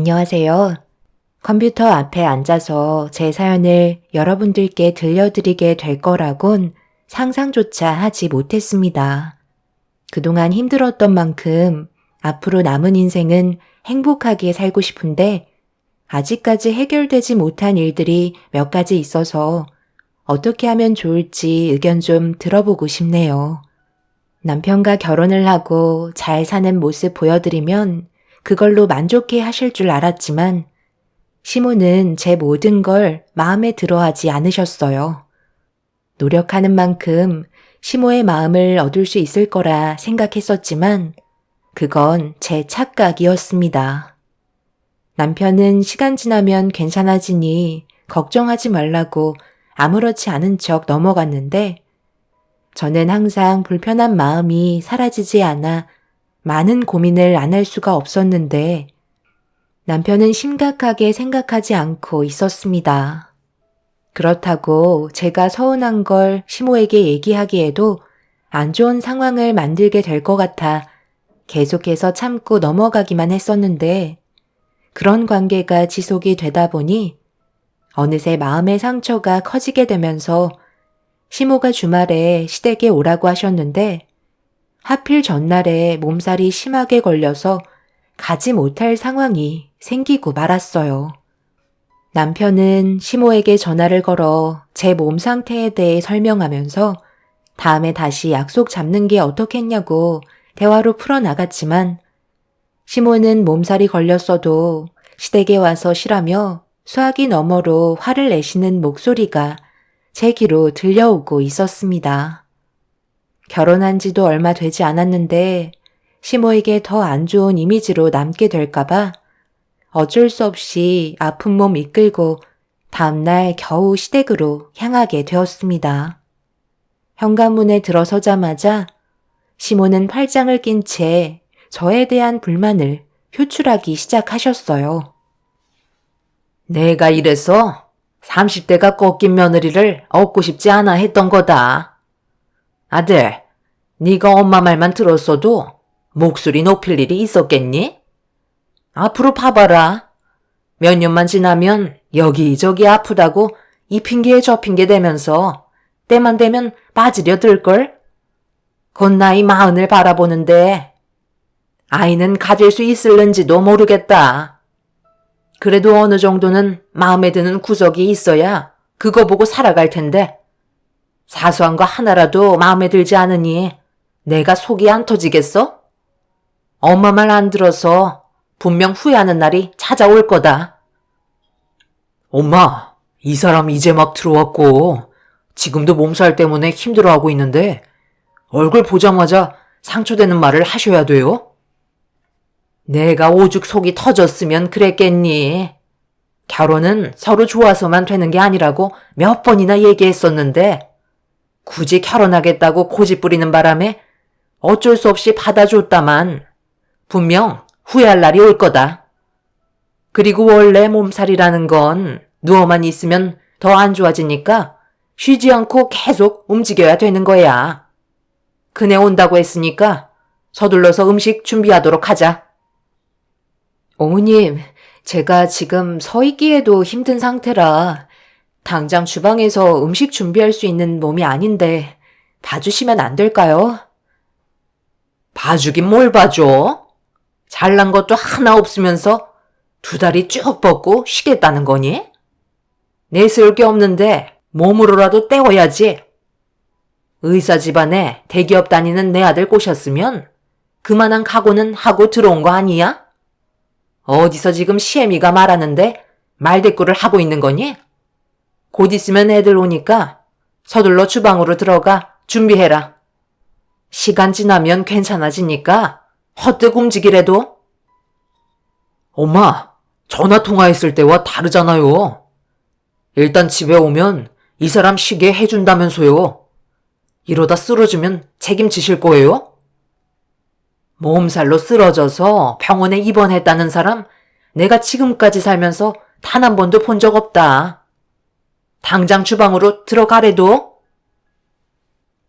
안녕하세요. 컴퓨터 앞에 앉아서 제 사연을 여러분들께 들려드리게 될 거라곤 상상조차 하지 못했습니다. 그동안 힘들었던 만큼 앞으로 남은 인생은 행복하게 살고 싶은데 아직까지 해결되지 못한 일들이 몇 가지 있어서 어떻게 하면 좋을지 의견 좀 들어보고 싶네요. 남편과 결혼을 하고 잘 사는 모습 보여드리면 그걸로 만족해 하실 줄 알았지만 시모는 제 모든 걸 마음에 들어 하지 않으셨어요. 노력하는 만큼 시모의 마음을 얻을 수 있을 거라 생각했었지만 그건 제 착각이었습니다. 남편은 시간 지나면 괜찮아지니 걱정하지 말라고 아무렇지 않은 척 넘어갔는데 저는 항상 불편한 마음이 사라지지 않아 많은 고민을 안 할 수가 없었는데 남편은 심각하게 생각하지 않고 있었습니다. 그렇다고 제가 서운한 걸 시모에게 얘기하기에도 안 좋은 상황을 만들게 될 것 같아 계속해서 참고 넘어가기만 했었는데 그런 관계가 지속이 되다 보니 어느새 마음의 상처가 커지게 되면서 시모가 주말에 시댁에 오라고 하셨는데 하필 전날에 몸살이 심하게 걸려서 가지 못할 상황이 생기고 말았어요. 남편은 시모에게 전화를 걸어 제 몸 상태에 대해 설명하면서 다음에 다시 약속 잡는 게 어떻겠냐고 대화로 풀어나갔지만 시모는 몸살이 걸렸어도 시댁에 와서 쉬라며 수화기 너머로 화를 내시는 목소리가 제 귀로 들려오고 있었습니다. 결혼한 지도 얼마 되지 않았는데 시모에게 더 안 좋은 이미지로 남게 될까봐 어쩔 수 없이 아픈 몸 이끌고 다음날 겨우 시댁으로 향하게 되었습니다. 현관문에 들어서자마자 시모는 팔짱을 낀 채 저에 대한 불만을 표출하기 시작하셨어요. 내가 이래서 30대가 꺾인 며느리를 얻고 싶지 않아 했던 거다. 아들, 네가 엄마 말만 들었어도 목소리 높일 일이 있었겠니? 앞으로 봐봐라. 몇 년만 지나면 여기저기 아프다고 이 핑계에 저 핑계 대면서 때만 되면 빠지려 들걸? 곧 나이 40을 바라보는데 아이는 가질 수 있을는지도 모르겠다. 그래도 어느 정도는 마음에 드는 구석이 있어야 그거 보고 살아갈 텐데 사소한 거 하나라도 마음에 들지 않으니 내가 속이 안 터지겠어? 엄마 말 안 들어서 분명 후회하는 날이 찾아올 거다. 엄마, 이 사람 이제 막 들어왔고 지금도 몸살 때문에 힘들어하고 있는데 얼굴 보자마자 상처되는 말을 하셔야 돼요? 내가 오죽 속이 터졌으면 그랬겠니? 결혼은 서로 좋아서만 되는 게 아니라고 몇 번이나 얘기했었는데 굳이 결혼하겠다고 고집 부리는 바람에 어쩔 수 없이 받아줬다만 분명 후회할 날이 올 거다. 그리고 원래 몸살이라는 건 누워만 있으면 더 안 좋아지니까 쉬지 않고 계속 움직여야 되는 거야. 그네 온다고 했으니까 서둘러서 음식 준비하도록 하자. 어머님, 제가 지금 서 있기에도 힘든 상태라 당장 주방에서 음식 준비할 수 있는 몸이 아닌데 봐주시면 안 될까요? 봐주긴 뭘 봐줘? 잘난 것도 하나 없으면서 두 다리 쭉 뻗고 쉬겠다는 거니? 내세울 게 없는데 몸으로라도 때워야지. 의사 집안에 대기업 다니는 내 아들 꼬셨으면 그만한 각오는 하고 들어온 거 아니야? 어디서 지금 시애미가 말하는데 말대꾸를 하고 있는 거니? 곧 있으면 애들 오니까 서둘러 주방으로 들어가 준비해라. 시간 지나면 괜찮아지니까 헛되고 움직이래도. 엄마, 전화 통화했을 때와 다르잖아요. 일단 집에 오면 이 사람 쉬게 해준다면서요. 이러다 쓰러지면 책임지실 거예요? 몸살로 쓰러져서 병원에 입원했다는 사람 내가 지금까지 살면서 단 한 번도 본 적 없다. 당장 주방으로 들어가래도.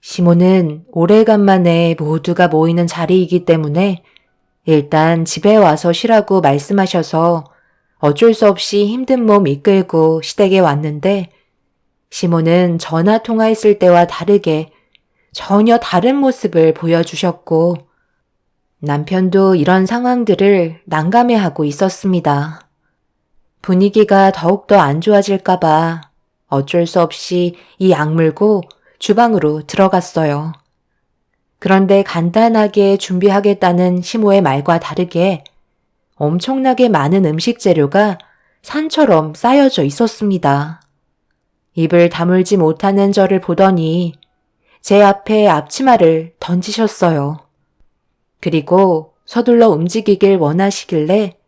시모는 오래간만에 모두가 모이는 자리이기 때문에 일단 집에 와서 쉬라고 말씀하셔서 어쩔 수 없이 힘든 몸 이끌고 시댁에 왔는데 시모는 전화 통화했을 때와 다르게 전혀 다른 모습을 보여주셨고 남편도 이런 상황들을 난감해하고 있었습니다. 분위기가 더욱더 안 좋아질까봐 어쩔 수 없이 이 악물고 주방으로 들어갔어요. 그런데 간단하게 준비하겠다는 시모의 말과 다르게 엄청나게 많은 음식 재료가 산처럼 쌓여져 있었습니다. 입을 다물지 못하는 저를 보더니 제 앞에 앞치마를 던지셨어요. 그리고 서둘러 움직이길 원하시길래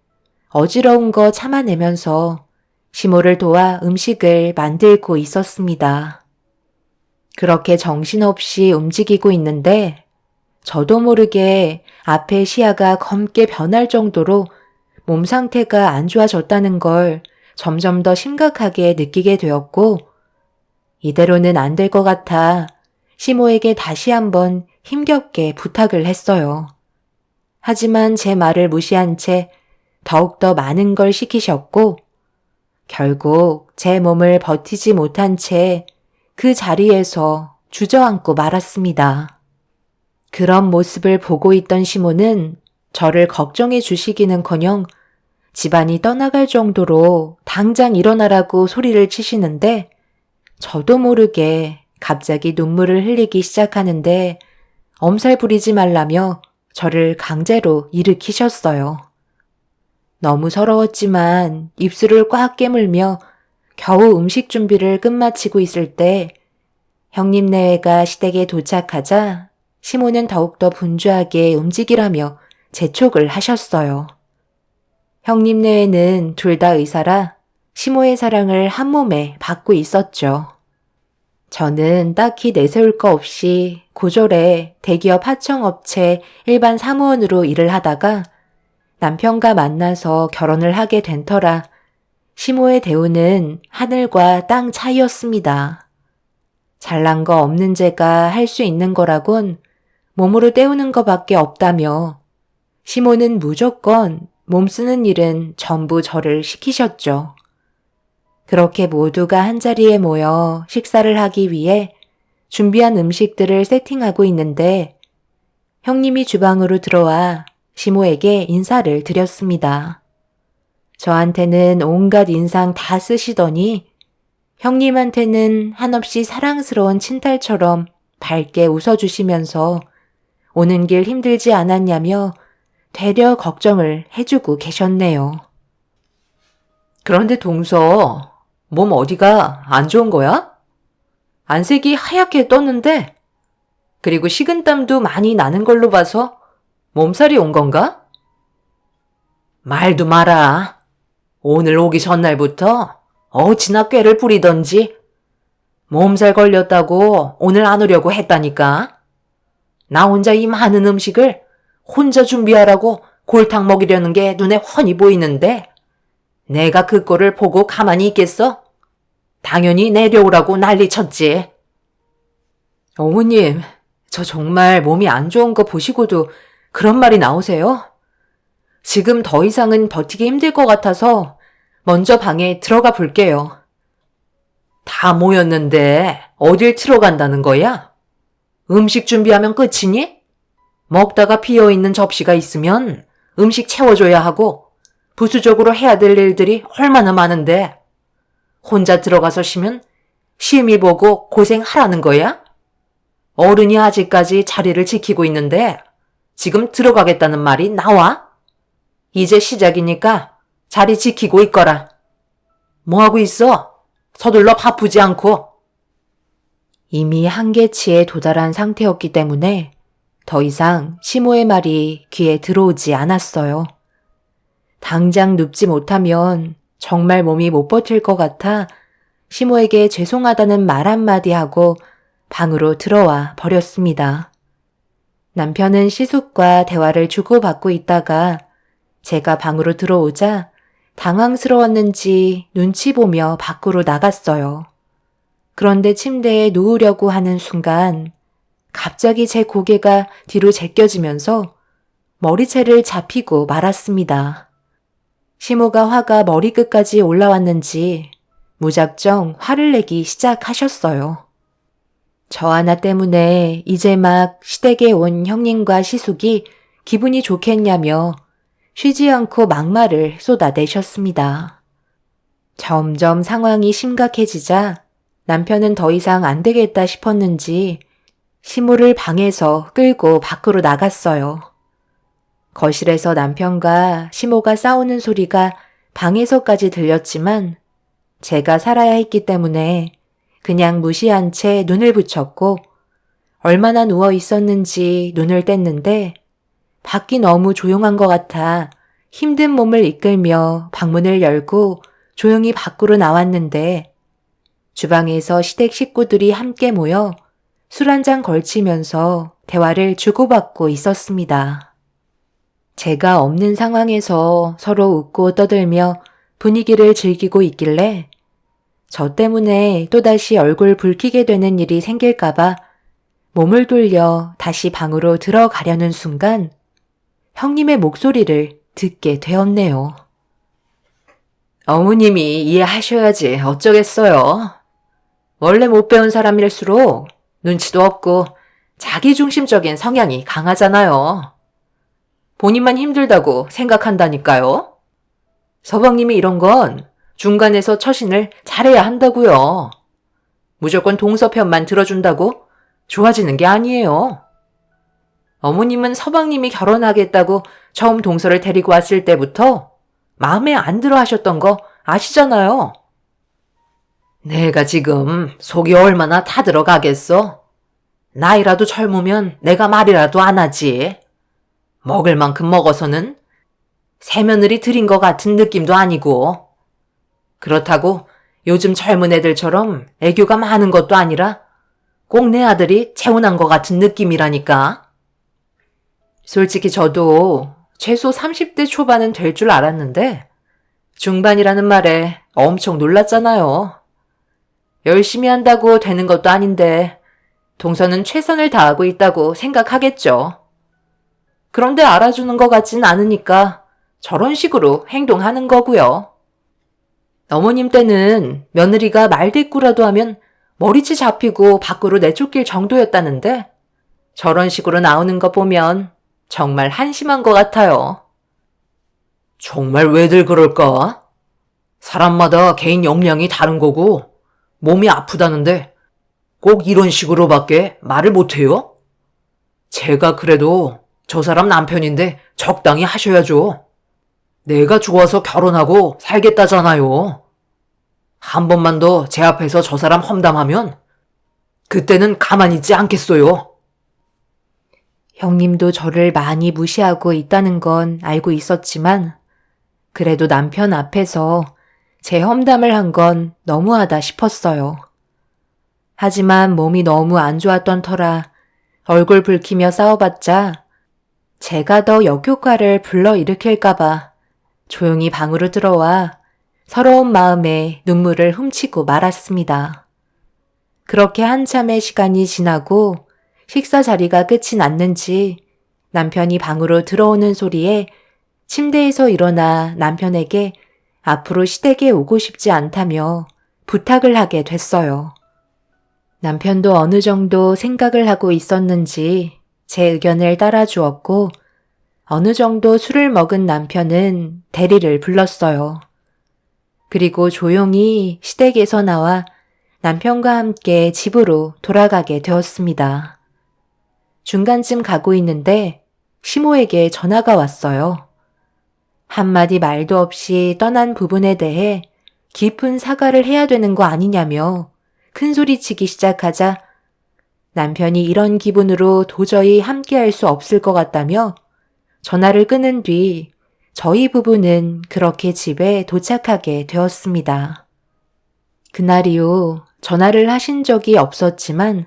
어지러운 거 참아내면서 시모를 도와 음식을 만들고 있었습니다. 그렇게 정신없이 움직이고 있는데 저도 모르게 앞에 시야가 검게 변할 정도로 몸 상태가 안 좋아졌다는 걸 점점 더 심각하게 느끼게 되었고 이대로는 안 될 것 같아 시모에게 다시 한번 힘겹게 부탁을 했어요. 하지만 제 말을 무시한 채 더욱더 많은 걸 시키셨고 결국 제 몸을 버티지 못한 채 그 자리에서 주저앉고 말았습니다. 그런 모습을 보고 있던 시모는 저를 걱정해 주시기는커녕 집안이 떠나갈 정도로 당장 일어나라고 소리를 치시는데 저도 모르게 갑자기 눈물을 흘리기 시작하는데 엄살 부리지 말라며 저를 강제로 일으키셨어요. 너무 서러웠지만 입술을 꽉 깨물며 겨우 음식 준비를 끝마치고 있을 때 형님 내외가 시댁에 도착하자 시모는 더욱더 분주하게 움직이라며 재촉을 하셨어요. 형님 내외는 둘 다 의사라 시모의 사랑을 한 몸에 받고 있었죠. 저는 딱히 내세울 거 없이 고졸에 대기업 하청업체 일반 사무원으로 일을 하다가 남편과 만나서 결혼을 하게 된 터라 시모의 대우는 하늘과 땅 차이였습니다. 잘난 거 없는 제가 할 수 있는 거라곤 몸으로 때우는 거밖에 없다며 시모는 무조건 몸 쓰는 일은 전부 저를 시키셨죠. 그렇게 모두가 한자리에 모여 식사를 하기 위해 준비한 음식들을 세팅하고 있는데 형님이 주방으로 들어와 시모에게 인사를 드렸습니다. 저한테는 온갖 인상 다 쓰시더니 형님한테는 한없이 사랑스러운 친딸처럼 밝게 웃어주시면서 오는 길 힘들지 않았냐며 되려 걱정을 해주고 계셨네요. 그런데 동서, 몸 어디가 안 좋은 거야? 안색이 하얗게 떴는데, 그리고 식은땀도 많이 나는 걸로 봐서 몸살이 온 건가? 말도 마라. 오늘 오기 전날부터 어찌나 꾀를 부리던지 몸살 걸렸다고 오늘 안 오려고 했다니까. 나 혼자 이 많은 음식을 혼자 준비하라고 골탕 먹이려는 게 눈에 훤히 보이는데 내가 그 꼴을 보고 가만히 있겠어? 당연히 내려오라고 난리쳤지. 어머님, 저 정말 몸이 안 좋은 거 보시고도 그런 말이 나오세요? 지금 더 이상은 버티기 힘들 것 같아서 먼저 방에 들어가 볼게요. 다 모였는데 어딜 들어간다는 거야? 음식 준비하면 끝이니? 먹다가 비어있는 접시가 있으면 음식 채워줘야 하고 부수적으로 해야 될 일들이 얼마나 많은데 혼자 들어가서 쉬면 심히 보고 고생하라는 거야? 어른이 아직까지 자리를 지키고 있는데 지금 들어가겠다는 말이 나와? 이제 시작이니까 자리 지키고 있거라. 뭐하고 있어? 서둘러 바쁘지 않고. 이미 한계치에 도달한 상태였기 때문에 더 이상 시모의 말이 귀에 들어오지 않았어요. 당장 눕지 못하면 정말 몸이 못 버틸 것 같아 시모에게 죄송하다는 말 한마디 하고 방으로 들어와 버렸습니다. 남편은 시숙과 대화를 주고받고 있다가 제가 방으로 들어오자 당황스러웠는지 눈치 보며 밖으로 나갔어요. 그런데 침대에 누우려고 하는 순간 갑자기 제 고개가 뒤로 제껴지면서 머리채를 잡히고 말았습니다. 시모가 화가 머리끝까지 올라왔는지 무작정 화를 내기 시작하셨어요. 저 하나 때문에 이제 막 시댁에 온 형님과 시숙이 기분이 좋겠냐며 쉬지 않고 막말을 쏟아내셨습니다. 점점 상황이 심각해지자 남편은 더 이상 안 되겠다 싶었는지 시모를 방에서 끌고 밖으로 나갔어요. 거실에서 남편과 시모가 싸우는 소리가 방에서까지 들렸지만 제가 살아야 했기 때문에 그냥 무시한 채 눈을 붙였고 얼마나 누워 있었는지 눈을 뗐는데 밖이 너무 조용한 것 같아 힘든 몸을 이끌며 방문을 열고 조용히 밖으로 나왔는데 주방에서 시댁 식구들이 함께 모여 술 한 잔 걸치면서 대화를 주고받고 있었습니다. 제가 없는 상황에서 서로 웃고 떠들며 분위기를 즐기고 있길래 저 때문에 또다시 얼굴 붉히게 되는 일이 생길까봐 몸을 돌려 다시 방으로 들어가려는 순간 형님의 목소리를 듣게 되었네요. 어머님이 이해하셔야지 어쩌겠어요. 원래 못 배운 사람일수록 눈치도 없고 자기중심적인 성향이 강하잖아요. 본인만 힘들다고 생각한다니까요. 서방님이 이런 건 중간에서 처신을 잘해야 한다고요. 무조건 동서편만 들어준다고 좋아지는 게 아니에요. 어머님은 서방님이 결혼하겠다고 처음 동서를 데리고 왔을 때부터 마음에 안 들어 하셨던 거 아시잖아요. 내가 지금 속이 얼마나 타들어가겠어? 나이라도 젊으면 내가 말이라도 안 하지. 먹을 만큼 먹어서는 새며느리 들인 것 같은 느낌도 아니고. 그렇다고 요즘 젊은 애들처럼 애교가 많은 것도 아니라 꼭 내 아들이 재혼한 것 같은 느낌이라니까. 솔직히 저도 최소 30대 초반은 될 줄 알았는데 중반이라는 말에 엄청 놀랐잖아요. 열심히 한다고 되는 것도 아닌데 동서는 최선을 다하고 있다고 생각하겠죠. 그런데 알아주는 것 같진 않으니까 저런 식으로 행동하는 거고요. 어머님 때는 며느리가 말대꾸라도 하면 머리채 잡히고 밖으로 내쫓길 정도였다는데 저런 식으로 나오는 거 보면 정말 한심한 것 같아요. 정말 왜들 그럴까? 사람마다 개인 역량이 다른 거고 몸이 아프다는데 꼭 이런 식으로밖에 말을 못해요? 제가 그래도 저 사람 남편인데 적당히 하셔야죠. 내가 좋아서 결혼하고 살겠다잖아요. 한 번만 더 제 앞에서 저 사람 험담하면 그때는 가만히 있지 않겠어요. 형님도 저를 많이 무시하고 있다는 건 알고 있었지만 그래도 남편 앞에서 제 험담을 한 건 너무하다 싶었어요. 하지만 몸이 너무 안 좋았던 터라 얼굴 붉히며 싸워봤자 제가 더 역효과를 불러일으킬까봐 조용히 방으로 들어와 서러운 마음에 눈물을 훔치고 말았습니다. 그렇게 한참의 시간이 지나고 식사 자리가 끝이 났는지 남편이 방으로 들어오는 소리에 침대에서 일어나 남편에게 앞으로 시댁에 오고 싶지 않다며 부탁을 하게 됐어요. 남편도 어느 정도 생각을 하고 있었는지 제 의견을 따라주었고 어느 정도 술을 먹은 남편은 대리를 불렀어요. 그리고 조용히 시댁에서 나와 남편과 함께 집으로 돌아가게 되었습니다. 중간쯤 가고 있는데 시모에게 전화가 왔어요. 한마디 말도 없이 떠난 부분에 대해 깊은 사과를 해야 되는 거 아니냐며 큰소리치기 시작하자 남편이 이런 기분으로 도저히 함께할 수 없을 것 같다며 전화를 끊은 뒤 저희 부부는 그렇게 집에 도착하게 되었습니다. 그날 이후 전화를 하신 적이 없었지만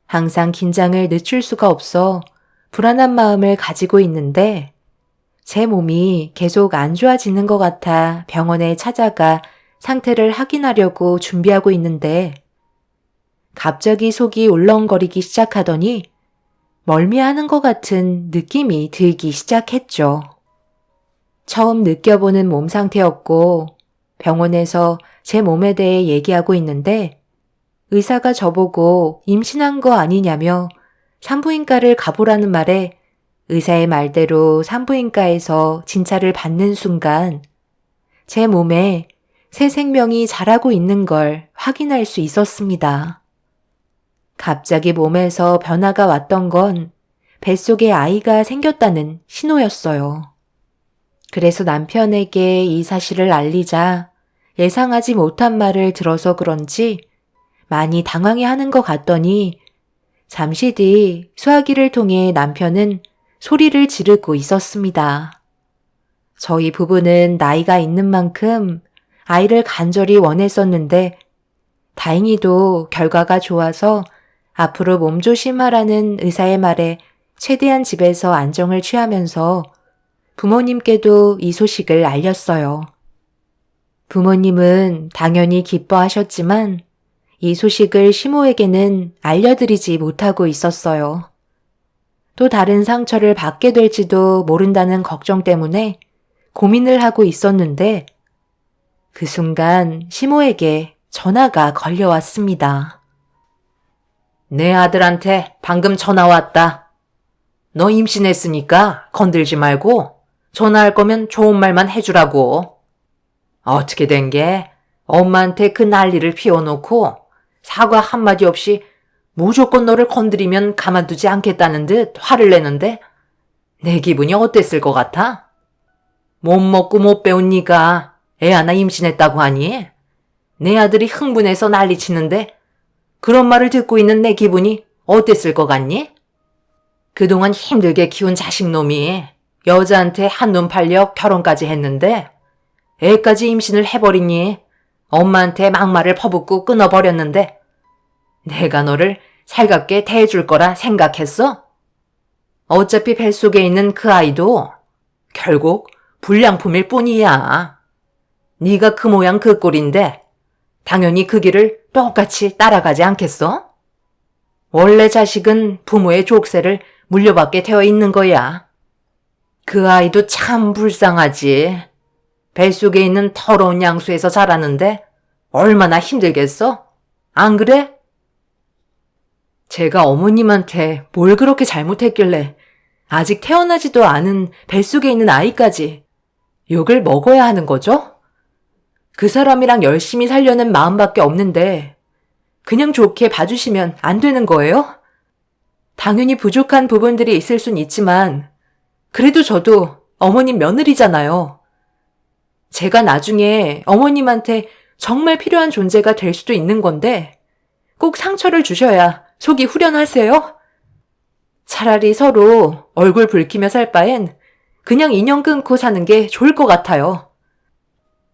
항상 긴장을 늦출 수가 없어 불안한 마음을 가지고 있는데 제 몸이 계속 안 좋아지는 것 같아 병원에 찾아가 상태를 확인하려고 준비하고 있는데 갑자기 속이 울렁거리기 시작하더니 멀미하는 것 같은 느낌이 들기 시작했죠. 처음 느껴보는 몸 상태였고 병원에서 제 몸에 대해 얘기하고 있는데 의사가 저보고 임신한 거 아니냐며 산부인과를 가보라는 말에 의사의 말대로 산부인과에서 진찰을 받는 순간 제 몸에 새 생명이 자라고 있는 걸 확인할 수 있었습니다. 갑자기 몸에서 변화가 왔던 건 뱃속에 아이가 생겼다는 신호였어요. 그래서 남편에게 이 사실을 알리자 예상하지 못한 말을 들어서 그런지 많이 당황해하는 것 같더니 잠시 뒤 수화기를 통해 남편은 소리를 지르고 있었습니다. 저희 부부는 나이가 있는 만큼 아이를 간절히 원했었는데 다행히도 결과가 좋아서 앞으로 몸조심하라는 의사의 말에 최대한 집에서 안정을 취하면서 부모님께도 이 소식을 알렸어요. 부모님은 당연히 기뻐하셨지만 이 소식을 시모에게는 알려드리지 못하고 있었어요. 또 다른 상처를 받게 될지도 모른다는 걱정 때문에 고민을 하고 있었는데 그 순간 시모에게 전화가 걸려왔습니다. 내 아들한테 방금 전화 왔다. 너 임신했으니까 건들지 말고 전화할 거면 좋은 말만 해주라고. 어떻게 된 게 엄마한테 그 난리를 피워놓고 사과 한마디 없이 무조건 너를 건드리면 가만두지 않겠다는 듯 화를 내는데 내 기분이 어땠을 것 같아? 못 먹고 못 배운 네가 애 하나 임신했다고 하니? 내 아들이 흥분해서 난리치는데 그런 말을 듣고 있는 내 기분이 어땠을 것 같니? 그동안 힘들게 키운 자식놈이 여자한테 한눈 팔려 결혼까지 했는데 애까지 임신을 해버리니 엄마한테 막말을 퍼붓고 끊어버렸는데 내가 너를 살갑게 대해줄 거라 생각했어? 어차피 뱃속에 있는 그 아이도 결국 불량품일 뿐이야. 네가 그 모양 그 꼴인데 당연히 그 길을 똑같이 따라가지 않겠어? 원래 자식은 부모의 족쇄를 물려받게 되어 있는 거야. 그 아이도 참 불쌍하지. 뱃속에 있는 더러운 양수에서 자라는데 얼마나 힘들겠어? 안 그래? 제가 어머님한테 뭘 그렇게 잘못했길래 아직 태어나지도 않은 뱃속에 있는 아이까지 욕을 먹어야 하는 거죠? 그 사람이랑 열심히 살려는 마음밖에 없는데 그냥 좋게 봐주시면 안 되는 거예요? 당연히 부족한 부분들이 있을 순 있지만 그래도 저도 어머님 며느리잖아요. 제가 나중에 어머님한테 정말 필요한 존재가 될 수도 있는 건데 꼭 상처를 주셔야 속이 후련하세요? 차라리 서로 얼굴 붉히며 살 바엔 그냥 인연 끊고 사는 게 좋을 것 같아요.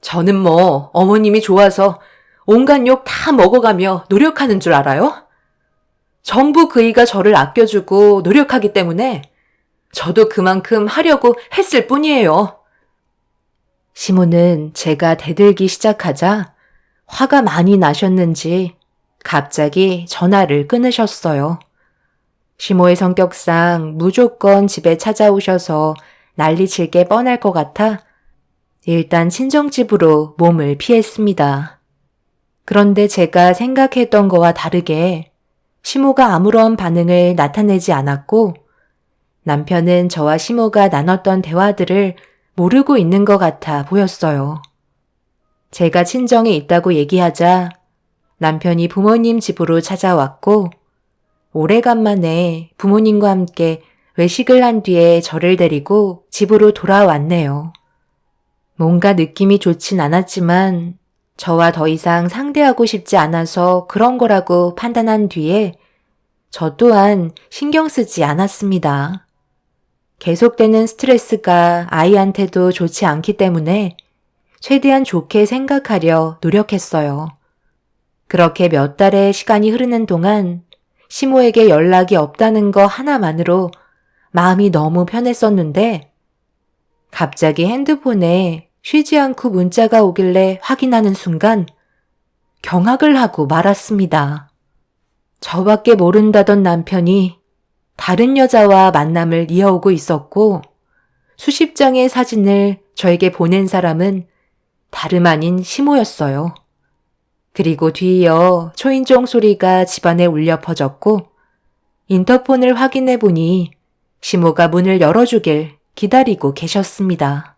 저는 뭐 어머님이 좋아서 온갖 욕 다 먹어가며 노력하는 줄 알아요? 전부 그이가 저를 아껴주고 노력하기 때문에 저도 그만큼 하려고 했을 뿐이에요. 시모는 제가 대들기 시작하자 화가 많이 나셨는지 갑자기 전화를 끊으셨어요. 시모의 성격상 무조건 집에 찾아오셔서 난리칠 게 뻔할 것 같아 일단 친정집으로 몸을 피했습니다. 그런데 제가 생각했던 거와 다르게 시모가 아무런 반응을 나타내지 않았고 남편은 저와 시모가 나눴던 대화들을 모르고 있는 것 같아 보였어요. 제가 친정에 있다고 얘기하자 남편이 부모님 집으로 찾아왔고 오래간만에 부모님과 함께 외식을 한 뒤에 저를 데리고 집으로 돌아왔네요. 뭔가 느낌이 좋진 않았지만 저와 더 이상 상대하고 싶지 않아서 그런 거라고 판단한 뒤에 저 또한 신경 쓰지 않았습니다. 계속되는 스트레스가 아이한테도 좋지 않기 때문에 최대한 좋게 생각하려 노력했어요. 그렇게 몇 달의 시간이 흐르는 동안 시모에게 연락이 없다는 거 하나만으로 마음이 너무 편했었는데 갑자기 핸드폰에 쉬지 않고 문자가 오길래 확인하는 순간 경악을 하고 말았습니다. 저밖에 모른다던 남편이 다른 여자와 만남을 이어오고 있었고 수십 장의 사진을 저에게 보낸 사람은 다름 아닌 시모였어요. 그리고 뒤이어 초인종 소리가 집안에 울려 퍼졌고 인터폰을 확인해 보니 시모가 문을 열어주길 기다리고 계셨습니다.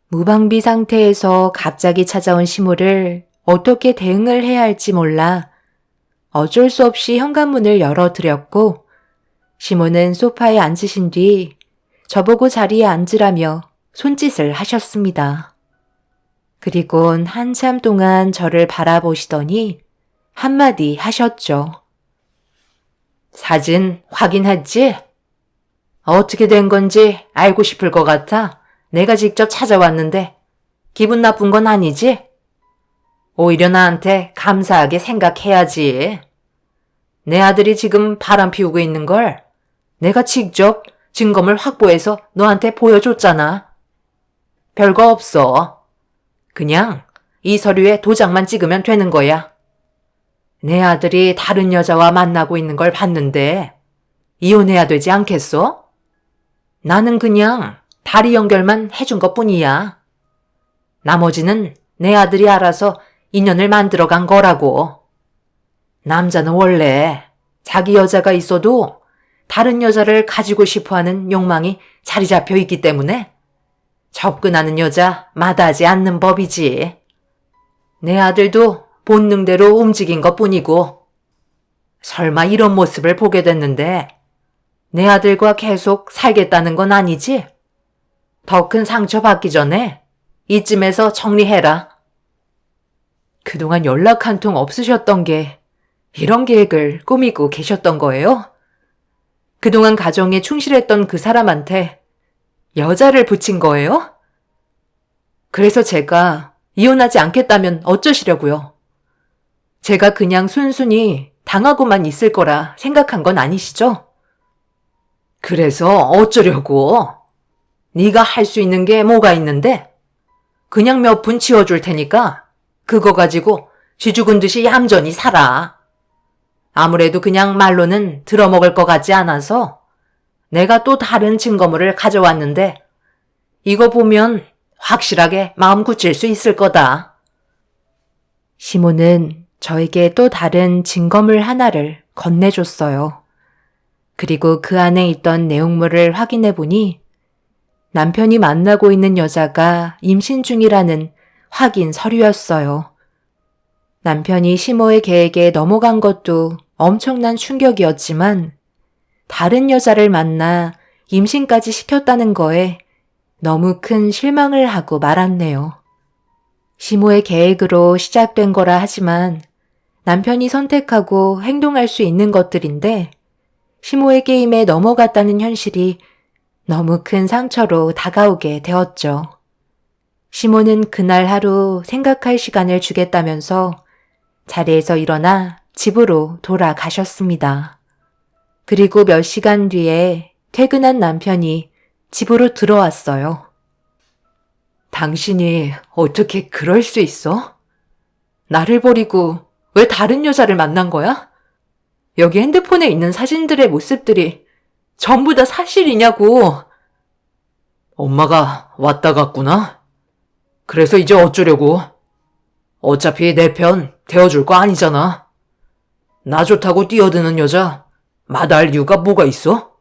무방비 상태에서 갑자기 찾아온 시모를 어떻게 대응을 해야 할지 몰라 어쩔 수 없이 현관문을 열어드렸고 시모는 소파에 앉으신 뒤 저보고 자리에 앉으라며 손짓을 하셨습니다. 그리곤 한참 동안 저를 바라보시더니 한마디 하셨죠. 사진 확인했지? 어떻게 된 건지 알고 싶을 것 같아 내가 직접 찾아왔는데 기분 나쁜 건 아니지? 오히려 나한테 감사하게 생각해야지. 내 아들이 지금 바람 피우고 있는 걸 내가 직접 증거물 확보해서 너한테 보여줬잖아. 별거 없어. 그냥 이 서류에 도장만 찍으면 되는 거야. 내 아들이 다른 여자와 만나고 있는 걸 봤는데 이혼해야 되지 않겠어? 나는 그냥 다리 연결만 해준 것 뿐이야. 나머지는 내 아들이 알아서 인연을 만들어간 거라고. 남자는 원래 자기 여자가 있어도 다른 여자를 가지고 싶어하는 욕망이 자리 잡혀 있기 때문에 접근하는 여자 마다하지 않는 법이지. 내 아들도 본능대로 움직인 것 뿐이고 설마 이런 모습을 보게 됐는데 내 아들과 계속 살겠다는 건 아니지? 더 큰 상처 받기 전에 이쯤에서 정리해라. 그동안 연락 한 통 없으셨던 게 이런 계획을 꾸미고 계셨던 거예요? 그동안 가정에 충실했던 그 사람한테 여자를 붙인 거예요? 그래서 제가 이혼하지 않겠다면 어쩌시려고요? 제가 그냥 순순히 당하고만 있을 거라 생각한 건 아니시죠? 그래서 어쩌려고? 네가 할 수 있는 게 뭐가 있는데? 그냥 몇 푼 지어줄 테니까 그거 가지고 쥐 죽은 듯이 얌전히 살아. 아무래도 그냥 말로는 들어먹을 것 같지 않아서 내가 또 다른 증거물을 가져왔는데 이거 보면 확실하게 마음 굳힐 수 있을 거다. 시모는 저에게 또 다른 증거물 하나를 건네줬어요. 그리고 그 안에 있던 내용물을 확인해 보니 남편이 만나고 있는 여자가 임신 중이라는 확인 서류였어요. 남편이 시모의 계획에 넘어간 것도 엄청난 충격이었지만 다른 여자를 만나 임신까지 시켰다는 거에 너무 큰 실망을 하고 말았네요. 시모의 계획으로 시작된 거라 하지만 남편이 선택하고 행동할 수 있는 것들인데 시모의 게임에 넘어갔다는 현실이 너무 큰 상처로 다가오게 되었죠. 시모는 그날 하루 생각할 시간을 주겠다면서 자리에서 일어나 집으로 돌아가셨습니다. 그리고 몇 시간 뒤에 퇴근한 남편이 집으로 들어왔어요. 당신이 어떻게 그럴 수 있어? 나를 버리고 왜 다른 여자를 만난 거야? 여기 핸드폰에 있는 사진들의 모습들이 전부 다 사실이냐고. 엄마가 왔다 갔구나. 그래서 이제 어쩌려고. 어차피 내 편 대어줄 거 아니잖아. 나 좋다고 뛰어드는 여자 마다할 이유가 뭐가 있어?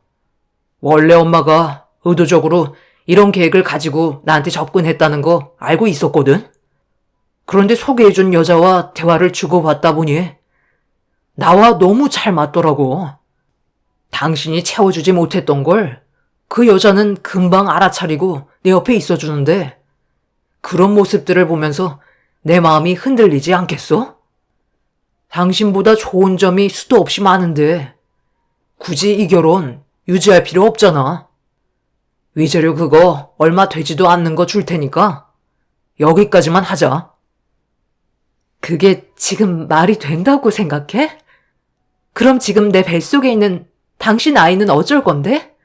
원래 엄마가 의도적으로 이런 계획을 가지고 나한테 접근했다는 거 알고 있었거든. 그런데 소개해준 여자와 대화를 주고받다 보니 나와 너무 잘 맞더라고. 당신이 채워주지 못했던 걸 그 여자는 금방 알아차리고 내 옆에 있어주는데 그런 모습들을 보면서 내 마음이 흔들리지 않겠어? 당신보다 좋은 점이 수도 없이 많은데 굳이 이 결혼 유지할 필요 없잖아. 위자료 그거 얼마 되지도 않는 거 줄 테니까 여기까지만 하자. 그게 지금 말이 된다고 생각해? 그럼 지금 내 뱃속에 있는 당신 아이는 어쩔 건데?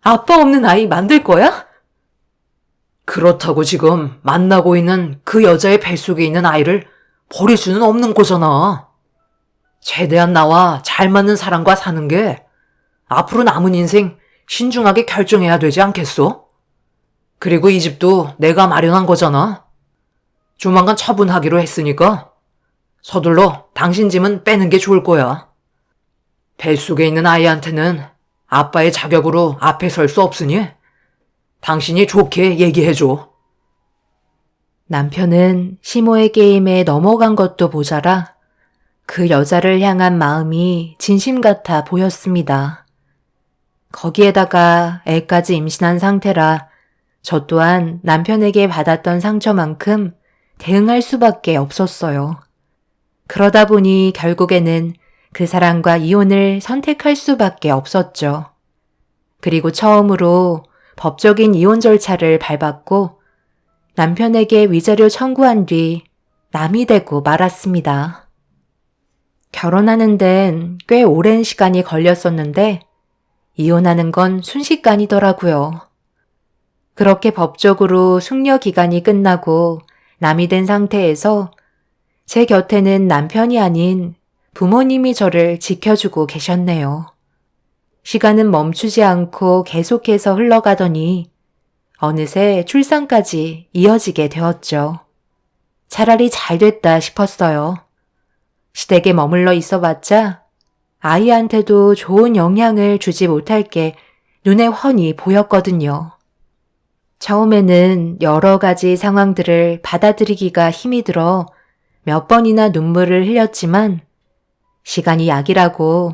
아빠 없는 아이 만들 거야? 그렇다고 지금 만나고 있는 그 여자의 뱃속에 있는 아이를 버릴 수는 없는 거잖아. 최대한 나와 잘 맞는 사람과 사는 게 앞으로 남은 인생 신중하게 결정해야 되지 않겠어? 그리고 이 집도 내가 마련한 거잖아. 조만간 처분하기로 했으니까 서둘러 당신 짐은 빼는 게 좋을 거야. 뱃속에 있는 아이한테는 아빠의 자격으로 앞에 설 수 없으니 당신이 좋게 얘기해줘. 남편은 시모의 게임에 넘어간 것도 모자라 그 여자를 향한 마음이 진심 같아 보였습니다. 거기에다가 애까지 임신한 상태라 저 또한 남편에게 받았던 상처만큼 대응할 수밖에 없었어요. 그러다 보니 결국에는 그 사람과 이혼을 선택할 수밖에 없었죠. 그리고 처음으로 법적인 이혼 절차를 밟았고 남편에게 위자료 청구한 뒤 남이 되고 말았습니다. 결혼하는 데는 꽤 오랜 시간이 걸렸었는데 이혼하는 건 순식간이더라고요. 그렇게 법적으로 숙려 기간이 끝나고 남이 된 상태에서 제 곁에는 남편이 아닌 부모님이 저를 지켜주고 계셨네요. 시간은 멈추지 않고 계속해서 흘러가더니 어느새 출산까지 이어지게 되었죠. 차라리 잘 됐다 싶었어요. 시댁에 머물러 있어봤자 아이한테도 좋은 영향을 주지 못할 게 눈에 훤히 보였거든요. 처음에는 여러 가지 상황들을 받아들이기가 힘이 들어 몇 번이나 눈물을 흘렸지만 시간이 약이라고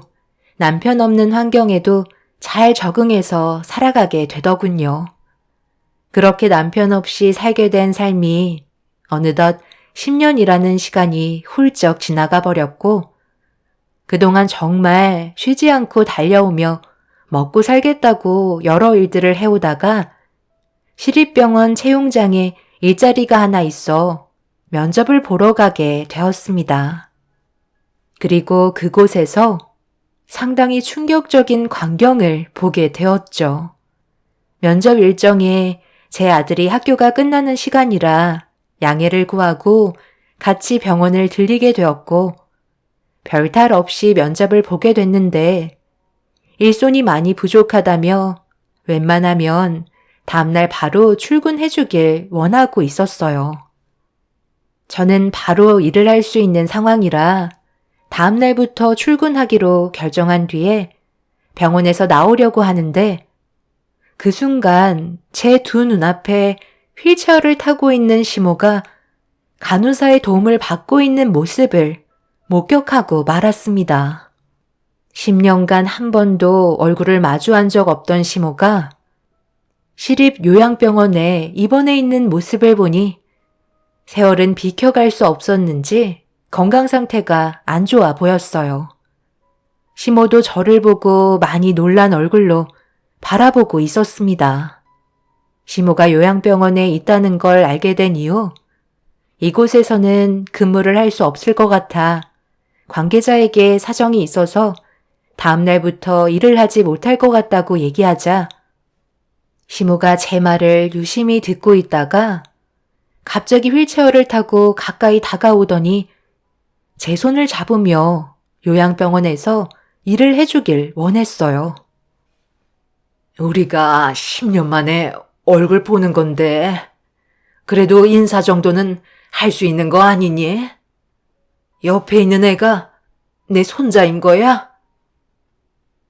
남편 없는 환경에도 잘 적응해서 살아가게 되더군요. 그렇게 남편 없이 살게 된 삶이 어느덧 10년이라는 시간이 훌쩍 지나가 버렸고 그동안 정말 쉬지 않고 달려오며 먹고 살겠다고 여러 일들을 해오다가 시립병원 채용장에 일자리가 하나 있어 면접을 보러 가게 되었습니다. 그리고 그곳에서 상당히 충격적인 광경을 보게 되었죠. 면접 일정에 제 아들이 학교가 끝나는 시간이라 양해를 구하고 같이 병원을 들리게 되었고 별탈 없이 면접을 보게 됐는데 일손이 많이 부족하다며 웬만하면 다음날 바로 출근해 주길 원하고 있었어요. 저는 바로 일을 할 수 있는 상황이라 다음날부터 출근하기로 결정한 뒤에 병원에서 나오려고 하는데 그 순간 제 두 눈앞에 휠체어를 타고 있는 시모가 간호사의 도움을 받고 있는 모습을 목격하고 말았습니다. 10년간 한 번도 얼굴을 마주한 적 없던 시모가 시립 요양병원에 입원해 있는 모습을 보니 세월은 비켜갈 수 없었는지 건강 상태가 안 좋아 보였어요. 시모도 저를 보고 많이 놀란 얼굴로 바라보고 있었습니다. 시모가 요양병원에 있다는 걸 알게 된 이후 이곳에서는 근무를 할 수 없을 것 같아 관계자에게 사정이 있어서 다음 날부터 일을 하지 못할 것 같다고 얘기하자 시모가 제 말을 유심히 듣고 있다가 갑자기 휠체어를 타고 가까이 다가오더니 제 손을 잡으며 요양병원에서 일을 해주길 원했어요. 우리가 10년 만에 얼굴 보는 건데 그래도 인사 정도는 할 수 있는 거 아니니? 옆에 있는 애가 내 손자인 거야?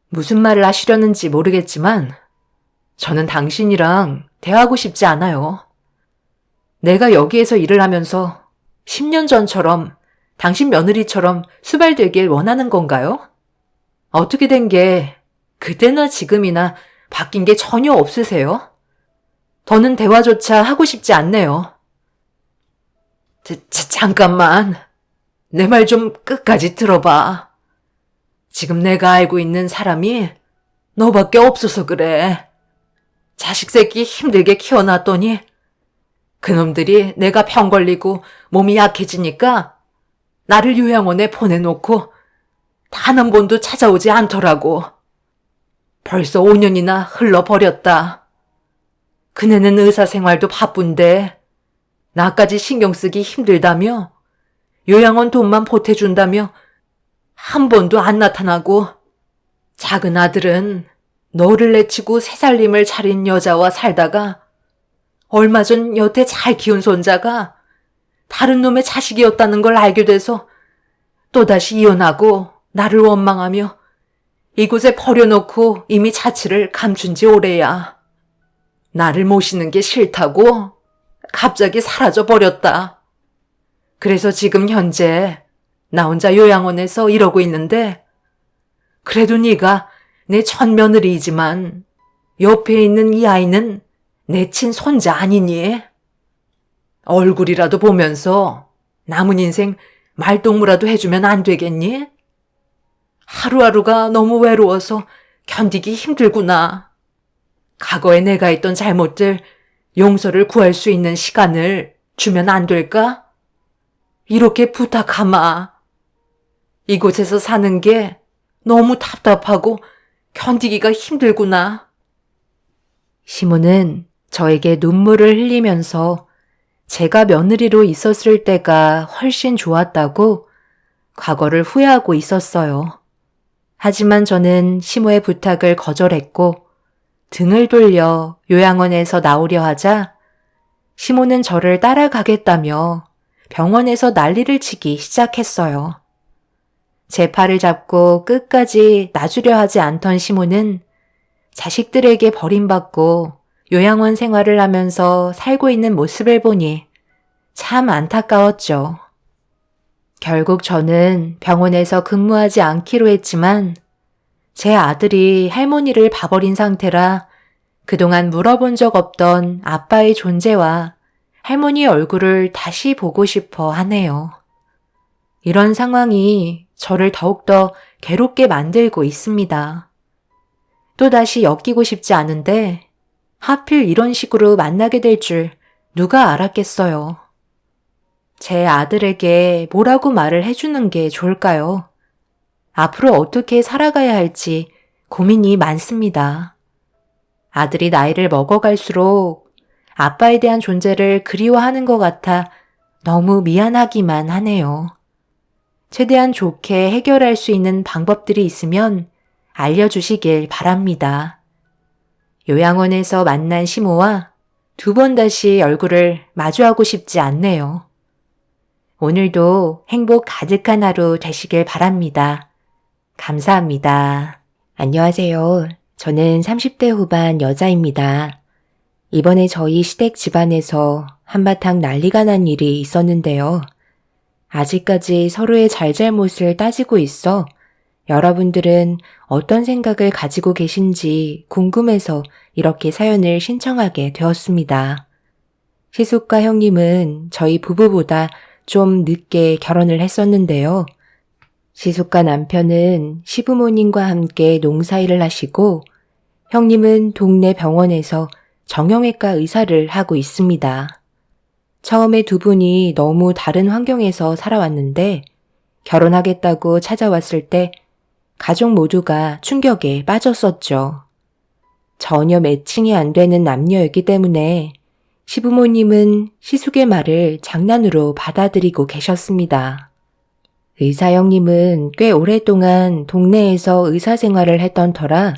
무슨 말을 하시려는지 모르겠지만 저는 당신이랑 대화하고 싶지 않아요. 내가 여기에서 일을 하면서 10년 전처럼 당신 며느리처럼 수발되길 원하는 건가요? 어떻게 된 게 그때나 지금이나 바뀐 게 전혀 없으세요? 더는 대화조차 하고 싶지 않네요. 잠깐만. 내 말 좀 끝까지 들어봐. 지금 내가 알고 있는 사람이 너밖에 없어서 그래. 자식 새끼 힘들게 키워놨더니 그놈들이 내가 병 걸리고 몸이 약해지니까 나를 요양원에 보내놓고 단 한 번도 찾아오지 않더라고. 벌써 5년이나 흘러버렸다. 그네는 의사 생활도 바쁜데 나까지 신경 쓰기 힘들다며 요양원 돈만 보태준다며 한 번도 안 나타나고 작은 아들은 너를 내치고 새살림을 차린 여자와 살다가 얼마 전 여태 잘 키운 손자가 다른 놈의 자식이었다는 걸 알게 돼서 또다시 이혼하고 나를 원망하며 이곳에 버려놓고 이미 자취를 감춘 지 오래야. 나를 모시는 게 싫다고 갑자기 사라져 버렸다. 그래서 지금 현재 나 혼자 요양원에서 이러고 있는데, 그래도 네가 내 첫며느리이지만 옆에 있는 이 아이는 내 친손자 아니니? 얼굴이라도 보면서 남은 인생 말동무라도 해주면 안 되겠니? 하루하루가 너무 외로워서 견디기 힘들구나. 과거에 내가 했던 잘못들 용서를 구할 수 있는 시간을 주면 안 될까? 이렇게 부탁하마. 이곳에서 사는 게 너무 답답하고 견디기가 힘들구나. 시모는 저에게 눈물을 흘리면서 제가 며느리로 있었을 때가 훨씬 좋았다고 과거를 후회하고 있었어요. 하지만 저는 시모의 부탁을 거절했고 등을 돌려 요양원에서 나오려 하자 시모는 저를 따라가겠다며 병원에서 난리를 치기 시작했어요. 제 팔을 잡고 끝까지 놔주려 하지 않던 시모는 자식들에게 버림받고 요양원 생활을 하면서 살고 있는 모습을 보니 참 안타까웠죠. 결국 저는 병원에서 근무하지 않기로 했지만 제 아들이 할머니를 봐버린 상태라 그동안 물어본 적 없던 아빠의 존재와 할머니의 얼굴을 다시 보고 싶어 하네요. 이런 상황이 저를 더욱더 괴롭게 만들고 있습니다. 또다시 엮이고 싶지 않은데 하필 이런 식으로 만나게 될 줄 누가 알았겠어요. 제 아들에게 뭐라고 말을 해주는 게 좋을까요? 앞으로 어떻게 살아가야 할지 고민이 많습니다. 아들이 나이를 먹어갈수록 아빠에 대한 존재를 그리워하는 것 같아 너무 미안하기만 하네요. 최대한 좋게 해결할 수 있는 방법들이 있으면 알려주시길 바랍니다. 요양원에서 만난 시모와 두 번 다시 얼굴을 마주하고 싶지 않네요. 오늘도 행복 가득한 하루 되시길 바랍니다. 감사합니다. 안녕하세요. 저는 30대 후반 여자입니다. 이번에 저희 시댁 집안에서 한바탕 난리가 난 일이 있었는데요. 아직까지 서로의 잘잘못을 따지고 있어 여러분들은 어떤 생각을 가지고 계신지 궁금해서 이렇게 사연을 신청하게 되었습니다. 시숙과 형님은 저희 부부보다 좀 늦게 결혼을 했었는데요. 시숙과 남편은 시부모님과 함께 농사일을 하시고 형님은 동네 병원에서 정형외과 의사를 하고 있습니다. 처음에 두 분이 너무 다른 환경에서 살아왔는데 결혼하겠다고 찾아왔을 때 가족 모두가 충격에 빠졌었죠. 전혀 매칭이 안 되는 남녀였기 때문에 시부모님은 시숙의 말을 장난으로 받아들이고 계셨습니다. 의사 형님은 꽤 오랫동안 동네에서 의사 생활을 했던 터라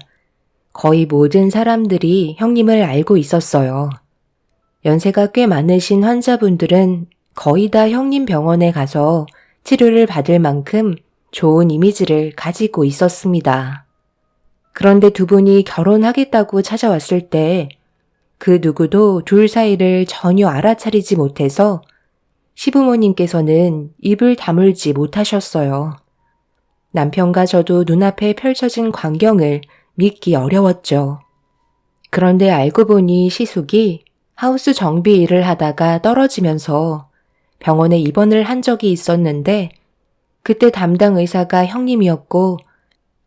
거의 모든 사람들이 형님을 알고 있었어요. 연세가 꽤 많으신 환자분들은 거의 다 형님 병원에 가서 치료를 받을 만큼 좋은 이미지를 가지고 있었습니다. 그런데 두 분이 결혼하겠다고 찾아왔을 때 그 누구도 둘 사이를 전혀 알아차리지 못해서 시부모님께서는 입을 다물지 못하셨어요. 남편과 저도 눈앞에 펼쳐진 광경을 믿기 어려웠죠. 그런데 알고 보니 시숙이 하우스 정비 일을 하다가 떨어지면서 병원에 입원을 한 적이 있었는데 그때 담당 의사가 형님이었고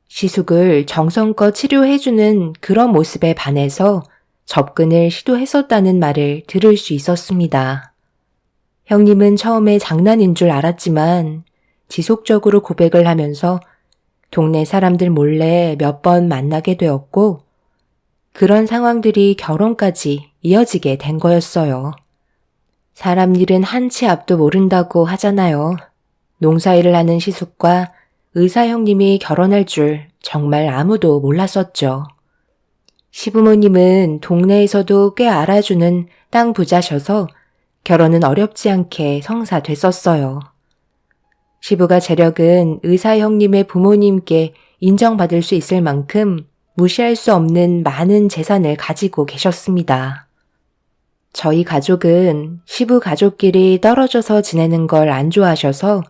시숙을 정성껏 치료해주는 그런 모습에 반해서 접근을 시도했었다는 말을 들을 수 있었습니다. 형님은 처음에 장난인 줄 알았지만 지속적으로 고백을 하면서 동네 사람들 몰래 몇 번 만나게 되었고 그런 상황들이 결혼까지 이어지게 된 거였어요. 사람 일은 한 치 앞도 모른다고 하잖아요. 농사일을 하는 시숙과 의사 형님이 결혼할 줄 정말 아무도 몰랐었죠. 시부모님은 동네에서도 꽤 알아주는 땅 부자셔서 결혼은 어렵지 않게 성사됐었어요. 시부가 재력은 의사 형님의 부모님께 인정받을 수 있을 만큼 무시할 수 없는 많은 재산을 가지고 계셨습니다. 저희 가족은 시부 가족끼리 떨어져서 지내는 걸 안 좋아하셔서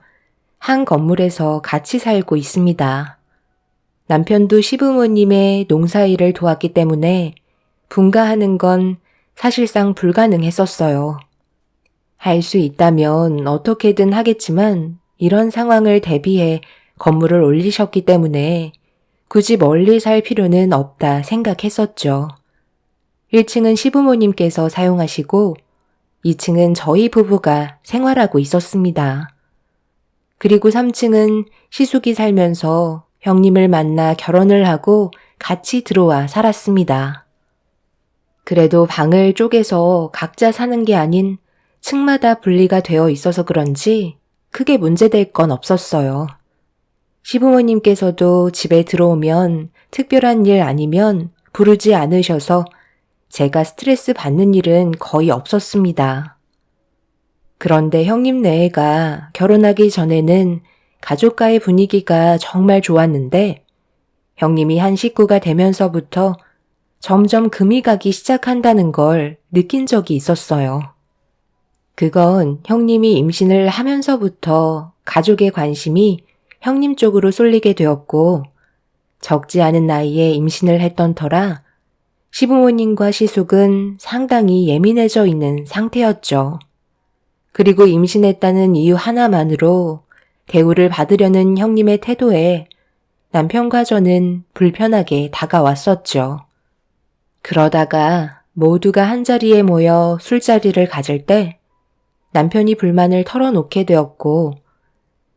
한 건물에서 같이 살고 있습니다. 남편도 시부모님의 농사일을 도왔기 때문에 분가하는 건 사실상 불가능했었어요. 할 수 있다면 어떻게든 하겠지만 이런 상황을 대비해 건물을 올리셨기 때문에 굳이 멀리 살 필요는 없다 생각했었죠. 1층은 시부모님께서 사용하시고 2층은 저희 부부가 생활하고 있었습니다. 그리고 3층은 시숙이 살면서 형님을 만나 결혼을 하고 같이 들어와 살았습니다. 그래도 방을 쪼개서 각자 사는 게 아닌 층마다 분리가 되어 있어서 그런지 크게 문제될 건 없었어요. 시부모님께서도 집에 들어오면 특별한 일 아니면 부르지 않으셔서 제가 스트레스 받는 일은 거의 없었습니다. 그런데 형님 네가 결혼하기 전에는 가족과의 분위기가 정말 좋았는데 형님이 한 식구가 되면서부터 점점 금이 가기 시작한다는 걸 느낀 적이 있었어요. 그건 형님이 임신을 하면서부터 가족의 관심이 형님 쪽으로 쏠리게 되었고 적지 않은 나이에 임신을 했던 터라 시부모님과 시숙은 상당히 예민해져 있는 상태였죠. 그리고 임신했다는 이유 하나만으로 대우를 받으려는 형님의 태도에 남편과 저는 불편하게 다가왔었죠. 그러다가 모두가 한자리에 모여 술자리를 가질 때 남편이 불만을 털어놓게 되었고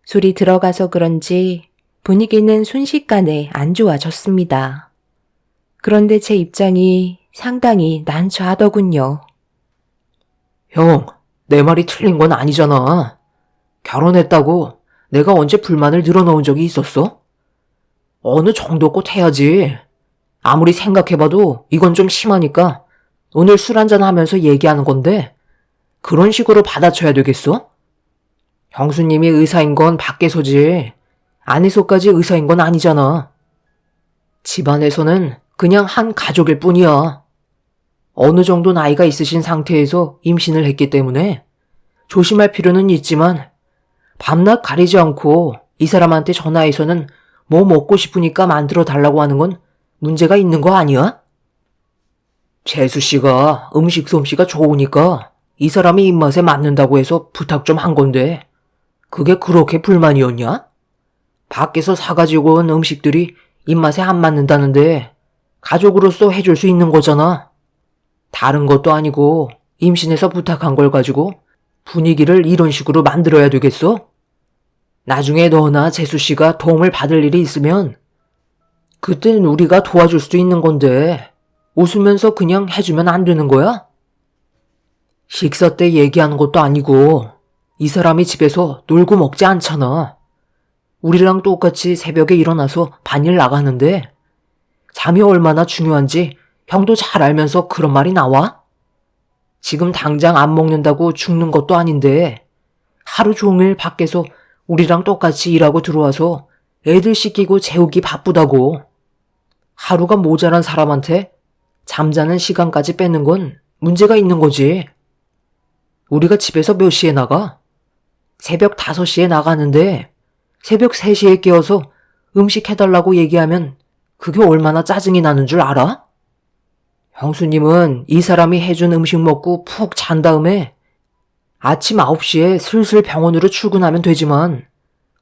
술이 들어가서 그런지 분위기는 순식간에 안 좋아졌습니다. 그런데 제 입장이 상당히 난처하더군요. 형, 내 말이 틀린 건 아니잖아. 결혼했다고 내가 언제 불만을 늘어놓은 적이 있었어? 어느 정도껏 해야지. 아무리 생각해봐도 이건 좀 심하니까 오늘 술 한잔 하면서 얘기하는 건데 그런 식으로 받아쳐야 되겠어? 형수님이 의사인 건 밖에서지 안에서까지 의사인 건 아니잖아. 집안에서는 그냥 한 가족일 뿐이야. 어느 정도 나이가 있으신 상태에서 임신을 했기 때문에 조심할 필요는 있지만 밤낮 가리지 않고 이 사람한테 전화해서는 뭐 먹고 싶으니까 만들어 달라고 하는 건 문제가 있는 거 아니야? 재수 씨가 음식 솜씨가 좋으니까 이 사람이 입맛에 맞는다고 해서 부탁 좀 한 건데 그게 그렇게 불만이었냐? 밖에서 사가지고 온 음식들이 입맛에 안 맞는다는데 가족으로서 해줄 수 있는 거잖아. 다른 것도 아니고 임신해서 부탁한 걸 가지고 분위기를 이런 식으로 만들어야 되겠어? 나중에 너나 재수 씨가 도움을 받을 일이 있으면 그땐 우리가 도와줄 수도 있는 건데 웃으면서 그냥 해주면 안 되는 거야? 식사 때 얘기하는 것도 아니고 이 사람이 집에서 놀고 먹지 않잖아. 우리랑 똑같이 새벽에 일어나서 반일 나가는데 잠이 얼마나 중요한지 형도 잘 알면서 그런 말이 나와? 지금 당장 안 먹는다고 죽는 것도 아닌데 하루 종일 밖에서 우리랑 똑같이 일하고 들어와서 애들 씻기고 재우기 바쁘다고. 하루가 모자란 사람한테 잠자는 시간까지 뺏는 건 문제가 있는 거지. 우리가 집에서 몇 시에 나가? 새벽 5시에 나가는데 새벽 3시에 깨어서 음식 해달라고 얘기하면 그게 얼마나 짜증이 나는 줄 알아? 형수님은 이 사람이 해준 음식 먹고 푹 잔 다음에 아침 9시에 슬슬 병원으로 출근하면 되지만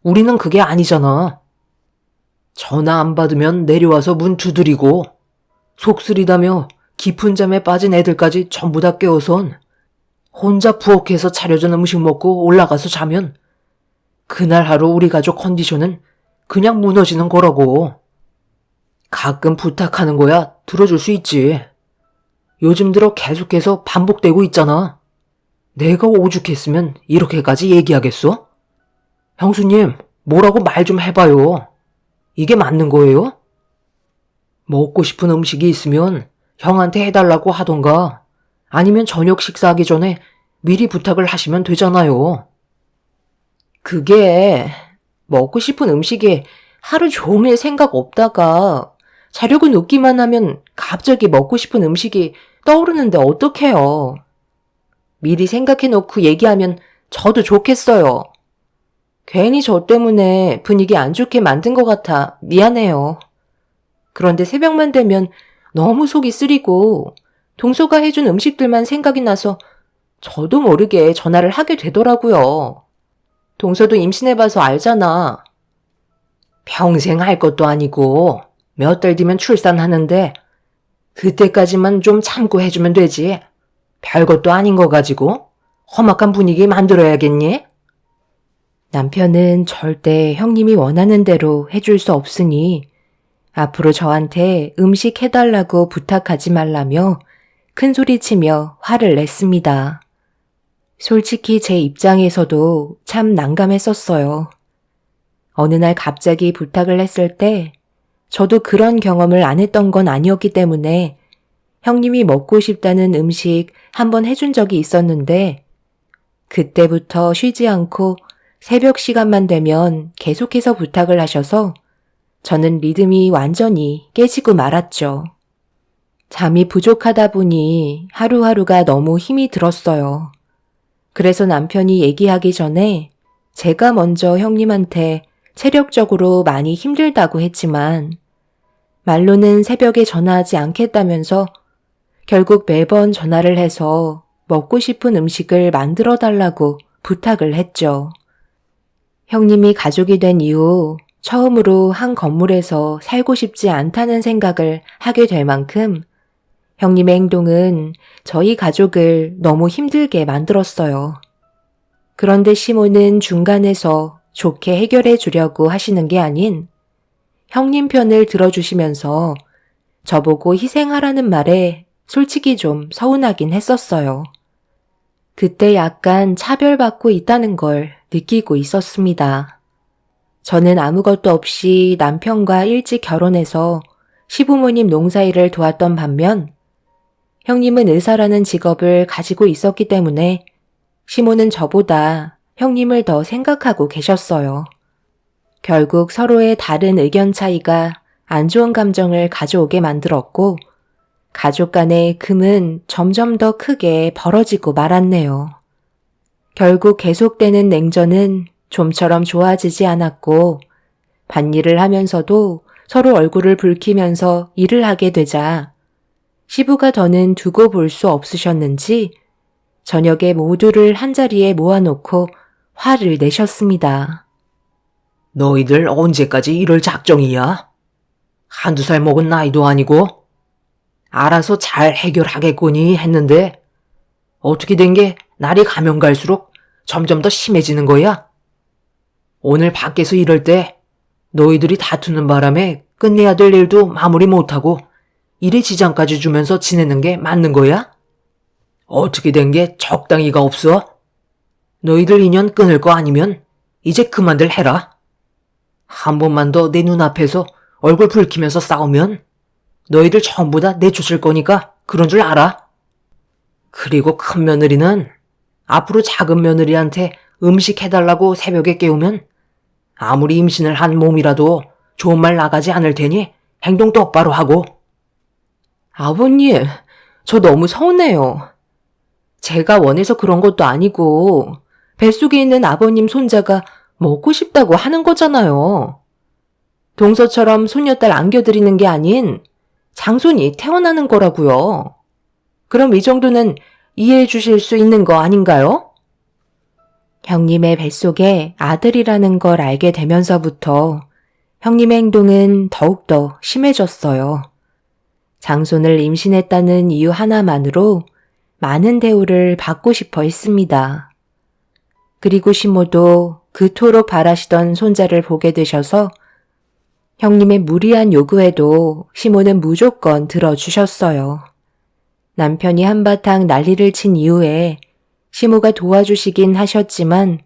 우리는 그게 아니잖아. 전화 안 받으면 내려와서 문 두드리고 속 쓰리다며 깊은 잠에 빠진 애들까지 전부 다 깨워선 혼자 부엌에서 차려준 음식 먹고 올라가서 자면 그날 하루 우리 가족 컨디션은 그냥 무너지는 거라고. 가끔 부탁하는 거야 들어줄 수 있지. 요즘 들어 계속해서 반복되고 있잖아. 내가 오죽했으면 이렇게까지 얘기하겠어? 형수님, 뭐라고 말 좀 해봐요. 이게 맞는 거예요? 먹고 싶은 음식이 있으면 형한테 해달라고 하던가 아니면 저녁 식사하기 전에 미리 부탁을 하시면 되잖아요. 그게 먹고 싶은 음식에 하루 종일 생각 없다가 자려고 눕기만 하면 갑자기 먹고 싶은 음식이 떠오르는데 어떡해요. 미리 생각해놓고 얘기하면 저도 좋겠어요. 괜히 저 때문에 분위기 안 좋게 만든 것 같아 미안해요. 그런데 새벽만 되면 너무 속이 쓰리고 동서가 해준 음식들만 생각이 나서 저도 모르게 전화를 하게 되더라고요. 동서도 임신해봐서 알잖아. 평생 할 것도 아니고 몇 달 뒤면 출산하는데 그때까지만 좀 참고 해주면 되지. 별것도 아닌 거 가지고 험악한 분위기 만들어야겠니? 남편은 절대 형님이 원하는 대로 해줄 수 없으니 앞으로 저한테 음식 해달라고 부탁하지 말라며 큰 소리치며 화를 냈습니다. 솔직히 제 입장에서도 참 난감했었어요. 어느 날 갑자기 부탁을 했을 때 저도 그런 경험을 안 했던 건 아니었기 때문에 형님이 먹고 싶다는 음식 한번 해준 적이 있었는데 그때부터 쉬지 않고 새벽 시간만 되면 계속해서 부탁을 하셔서 저는 리듬이 완전히 깨지고 말았죠. 잠이 부족하다 보니 하루하루가 너무 힘이 들었어요. 그래서 남편이 얘기하기 전에 제가 먼저 형님한테 체력적으로 많이 힘들다고 했지만 말로는 새벽에 전화하지 않겠다면서 결국 매번 전화를 해서 먹고 싶은 음식을 만들어 달라고 부탁을 했죠. 형님이 가족이 된 이후 처음으로 한 건물에서 살고 싶지 않다는 생각을 하게 될 만큼 형님의 행동은 저희 가족을 너무 힘들게 만들었어요. 그런데 시모는 중간에서 좋게 해결해 주려고 하시는 게 아닌 형님 편을 들어주시면서 저보고 희생하라는 말에 솔직히 좀 서운하긴 했었어요. 그때 약간 차별받고 있다는 걸 느끼고 있었습니다. 저는 아무것도 없이 남편과 일찍 결혼해서 시부모님 농사일을 도왔던 반면 형님은 의사라는 직업을 가지고 있었기 때문에 시모는 저보다 형님을 더 생각하고 계셨어요. 결국 서로의 다른 의견 차이가 안 좋은 감정을 가져오게 만들었고 가족 간의 금은 점점 더 크게 벌어지고 말았네요. 결국 계속되는 냉전은 좀처럼 좋아지지 않았고 밭일을 하면서도 서로 얼굴을 붉히면서 일을 하게 되자 시부가 더는 두고 볼 수 없으셨는지 저녁에 모두를 한자리에 모아놓고 화를 내셨습니다. 너희들 언제까지 이럴 작정이야? 한두 살 먹은 나이도 아니고 알아서 잘 해결하겠거니 했는데 어떻게 된 게 날이 가면 갈수록 점점 더 심해지는 거야? 오늘 밖에서 이럴 때 너희들이 다투는 바람에 끝내야 될 일도 마무리 못하고 일에 지장까지 주면서 지내는 게 맞는 거야? 어떻게 된 게 적당히가 없어? 너희들 인연 끊을 거 아니면 이제 그만들 해라. 한 번만 더 내 눈앞에서 얼굴 붉히면서 싸우면 너희들 전부 다 내쫓을 거니까 그런 줄 알아. 그리고 큰 며느리는 앞으로 작은 며느리한테 음식 해달라고 새벽에 깨우면 아무리 임신을 한 몸이라도 좋은 말 나가지 않을 테니 행동 똑바로 하고. 아버님, 저 너무 서운해요. 제가 원해서 그런 것도 아니고 뱃속에 있는 아버님 손자가 먹고 싶다고 하는 거잖아요. 동서처럼 손녀딸 안겨드리는 게 아닌 장손이 태어나는 거라고요. 그럼 이 정도는 이해해 주실 수 있는 거 아닌가요? 형님의 뱃속에 아들이라는 걸 알게 되면서부터 형님의 행동은 더욱더 심해졌어요. 장손을 임신했다는 이유 하나만으로 많은 대우를 받고 싶어 했습니다. 그리고 시모도 그토록 바라시던 손자를 보게 되셔서 형님의 무리한 요구에도 시모는 무조건 들어주셨어요. 남편이 한바탕 난리를 친 이후에 시모가 도와주시긴 하셨지만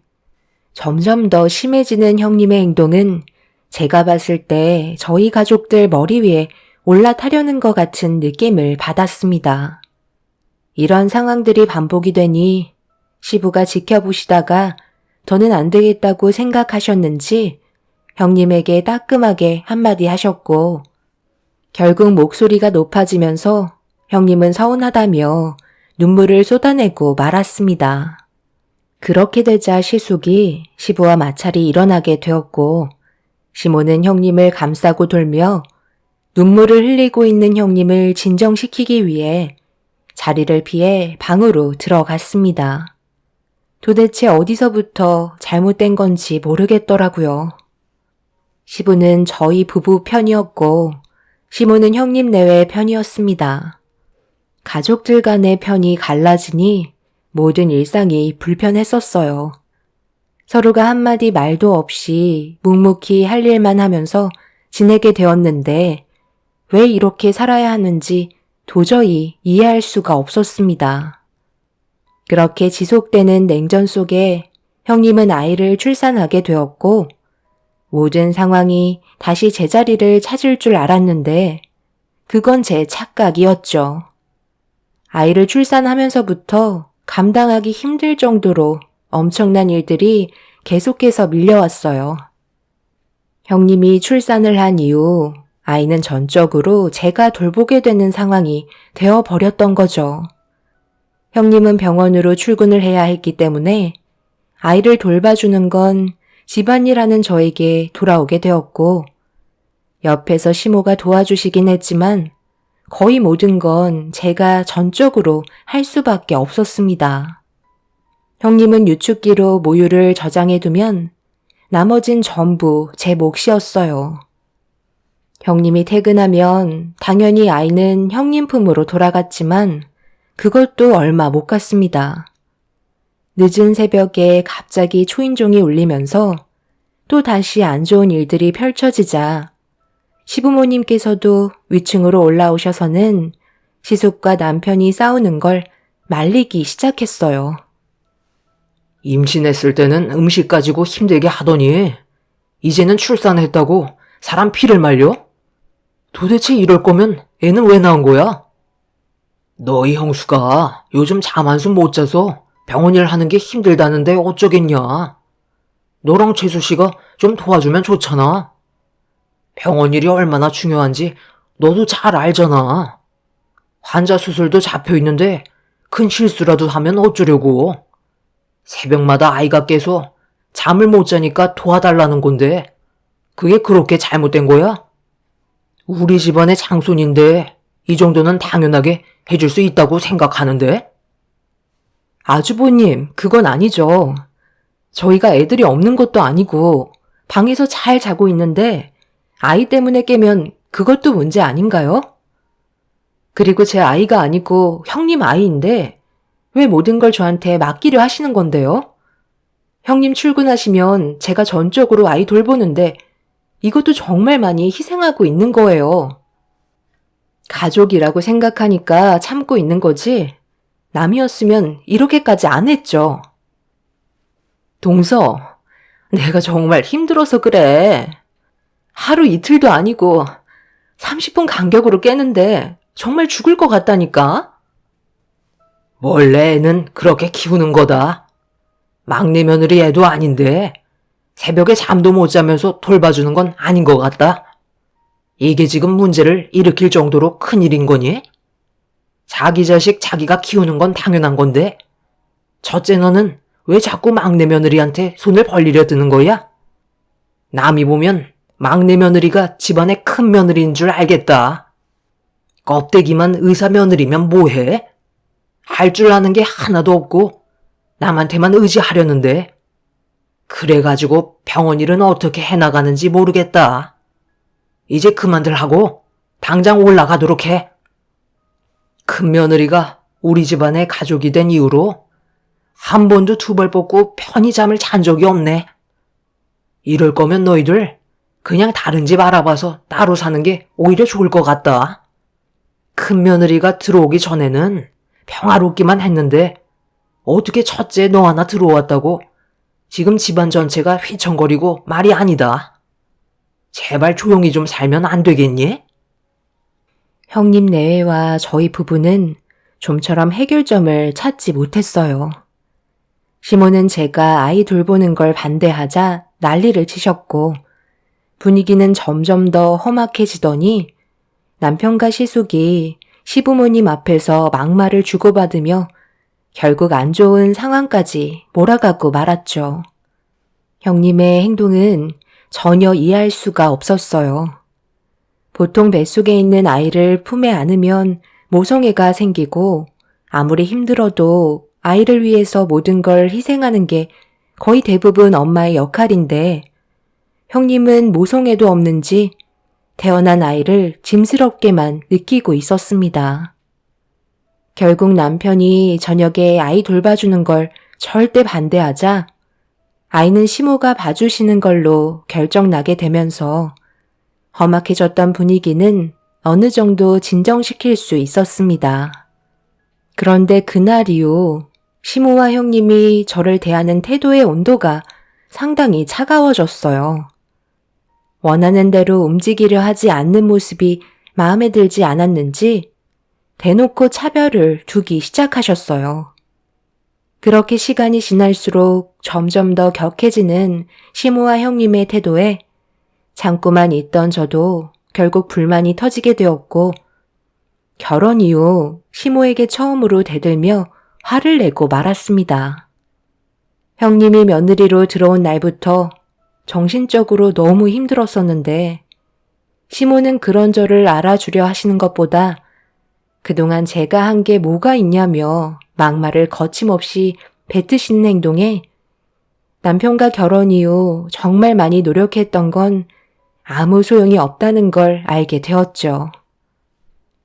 점점 더 심해지는 형님의 행동은 제가 봤을 때 저희 가족들 머리 위에 올라타려는 것 같은 느낌을 받았습니다. 이런 상황들이 반복이 되니 시부가 지켜보시다가 더는 안 되겠다고 생각하셨는지 형님에게 따끔하게 한마디 하셨고, 결국 목소리가 높아지면서 형님은 서운하다며 눈물을 쏟아내고 말았습니다. 그렇게 되자 시숙이 시부와 마찰이 일어나게 되었고, 시모는 형님을 감싸고 돌며 눈물을 흘리고 있는 형님을 진정시키기 위해 자리를 피해 방으로 들어갔습니다. 도대체 어디서부터 잘못된 건지 모르겠더라고요. 시부는 저희 부부 편이었고, 시모는 형님 내외 편이었습니다. 가족들 간의 편이 갈라지니 모든 일상이 불편했었어요. 서로가 한마디 말도 없이 묵묵히 할 일만 하면서 지내게 되었는데 왜 이렇게 살아야 하는지 도저히 이해할 수가 없었습니다. 그렇게 지속되는 냉전 속에 형님은 아이를 출산하게 되었고 모든 상황이 다시 제자리를 찾을 줄 알았는데 그건 제 착각이었죠. 아이를 출산하면서부터 감당하기 힘들 정도로 엄청난 일들이 계속해서 밀려왔어요. 형님이 출산을 한 이후 아이는 전적으로 제가 돌보게 되는 상황이 되어버렸던 거죠. 형님은 병원으로 출근을 해야 했기 때문에 아이를 돌봐주는 건 집안일하는 저에게 돌아오게 되었고, 옆에서 시모가 도와주시긴 했지만 거의 모든 건 제가 전적으로 할 수밖에 없었습니다. 형님은 유축기로 모유를 저장해두면 나머진 전부 제 몫이었어요. 형님이 퇴근하면 당연히 아이는 형님 품으로 돌아갔지만 그것도 얼마 못 갔습니다. 늦은 새벽에 갑자기 초인종이 울리면서 또 다시 안 좋은 일들이 펼쳐지자 시부모님께서도 위층으로 올라오셔서는 시숙과 남편이 싸우는 걸 말리기 시작했어요. 임신했을 때는 음식 가지고 힘들게 하더니 이제는 출산했다고 사람 피를 말려? 도대체 이럴 거면 애는 왜 낳은 거야? 너희 형수가 요즘 잠 한숨 못 자서 병원 일 하는 게 힘들다는데 어쩌겠냐. 너랑 재수 씨가 좀 도와주면 좋잖아. 병원 일이 얼마나 중요한지 너도 잘 알잖아. 환자 수술도 잡혀 있는데 큰 실수라도 하면 어쩌려고. 새벽마다 아이가 깨서 잠을 못 자니까 도와달라는 건데 그게 그렇게 잘못된 거야? 우리 집안의 장손인데 이 정도는 당연하게 해줄 수 있다고 생각하는데? 아주버님, 그건 아니죠. 저희가 애들이 없는 것도 아니고 방에서 잘 자고 있는데 아이 때문에 깨면 그것도 문제 아닌가요? 그리고 제 아이가 아니고 형님 아이인데 왜 모든 걸 저한테 맡기려 하시는 건데요? 형님 출근하시면 제가 전적으로 아이 돌보는데 이것도 정말 많이 희생하고 있는 거예요. 가족이라고 생각하니까 참고 있는 거지 남이었으면 이렇게까지 안 했죠. 동서, 내가 정말 힘들어서 그래. 하루 이틀도 아니고 30분 간격으로 깨는데 정말 죽을 것 같다니까? 원래 애는 그렇게 키우는 거다. 막내 며느리 애도 아닌데 새벽에 잠도 못 자면서 돌봐주는 건 아닌 것 같다. 이게 지금 문제를 일으킬 정도로 큰일인 거니? 자기 자식 자기가 키우는 건 당연한 건데 첫째 너는 왜 자꾸 막내 며느리한테 손을 벌리려 드는 거야? 남이 보면 막내 며느리가 집안의 큰 며느리인 줄 알겠다. 껍데기만 의사 며느리면 뭐해? 할 줄 아는 게 하나도 없고 남한테만 의지하려는데 그래가지고 병원 일은 어떻게 해나가는지 모르겠다. 이제 그만들 하고 당장 올라가도록 해. 큰 며느리가 우리 집안의 가족이 된 이후로 한 번도 두 벌 뽑고 편히 잠을 잔 적이 없네. 이럴 거면 너희들 그냥 다른 집 알아봐서 따로 사는 게 오히려 좋을 것 같다. 큰 며느리가 들어오기 전에는 평화롭기만 했는데 어떻게 첫째 너 하나 들어왔다고 지금 집안 전체가 휘청거리고 말이 아니다. 제발 조용히 좀 살면 안 되겠니? 형님 내외와 저희 부부는 좀처럼 해결점을 찾지 못했어요. 시모는 제가 아이 돌보는 걸 반대하자 난리를 치셨고 분위기는 점점 더 험악해지더니 남편과 시숙이 시부모님 앞에서 막말을 주고받으며 결국 안 좋은 상황까지 몰아가고 말았죠. 형님의 행동은 전혀 이해할 수가 없었어요. 보통 뱃속에 있는 아이를 품에 안으면 모성애가 생기고 아무리 힘들어도 아이를 위해서 모든 걸 희생하는 게 거의 대부분 엄마의 역할인데 형님은 모성애도 없는지 태어난 아이를 짐스럽게만 느끼고 있었습니다. 결국 남편이 저녁에 아이 돌봐주는 걸 절대 반대하자 아이는 시모가 봐주시는 걸로 결정나게 되면서 험악해졌던 분위기는 어느 정도 진정시킬 수 있었습니다. 그런데 그날 이후 시모와 형님이 저를 대하는 태도의 온도가 상당히 차가워졌어요. 원하는 대로 움직이려 하지 않는 모습이 마음에 들지 않았는지 대놓고 차별을 두기 시작하셨어요. 그렇게 시간이 지날수록 점점 더 격해지는 시모와 형님의 태도에 참고만 있던 저도 결국 불만이 터지게 되었고 결혼 이후 시모에게 처음으로 대들며 화를 내고 말았습니다. 형님이 며느리로 들어온 날부터 정신적으로 너무 힘들었었는데 시모는 그런 저를 알아주려 하시는 것보다 그동안 제가 한 게 뭐가 있냐며 막말을 거침없이 뱉으시는 행동에 남편과 결혼 이후 정말 많이 노력했던 건 아무 소용이 없다는 걸 알게 되었죠.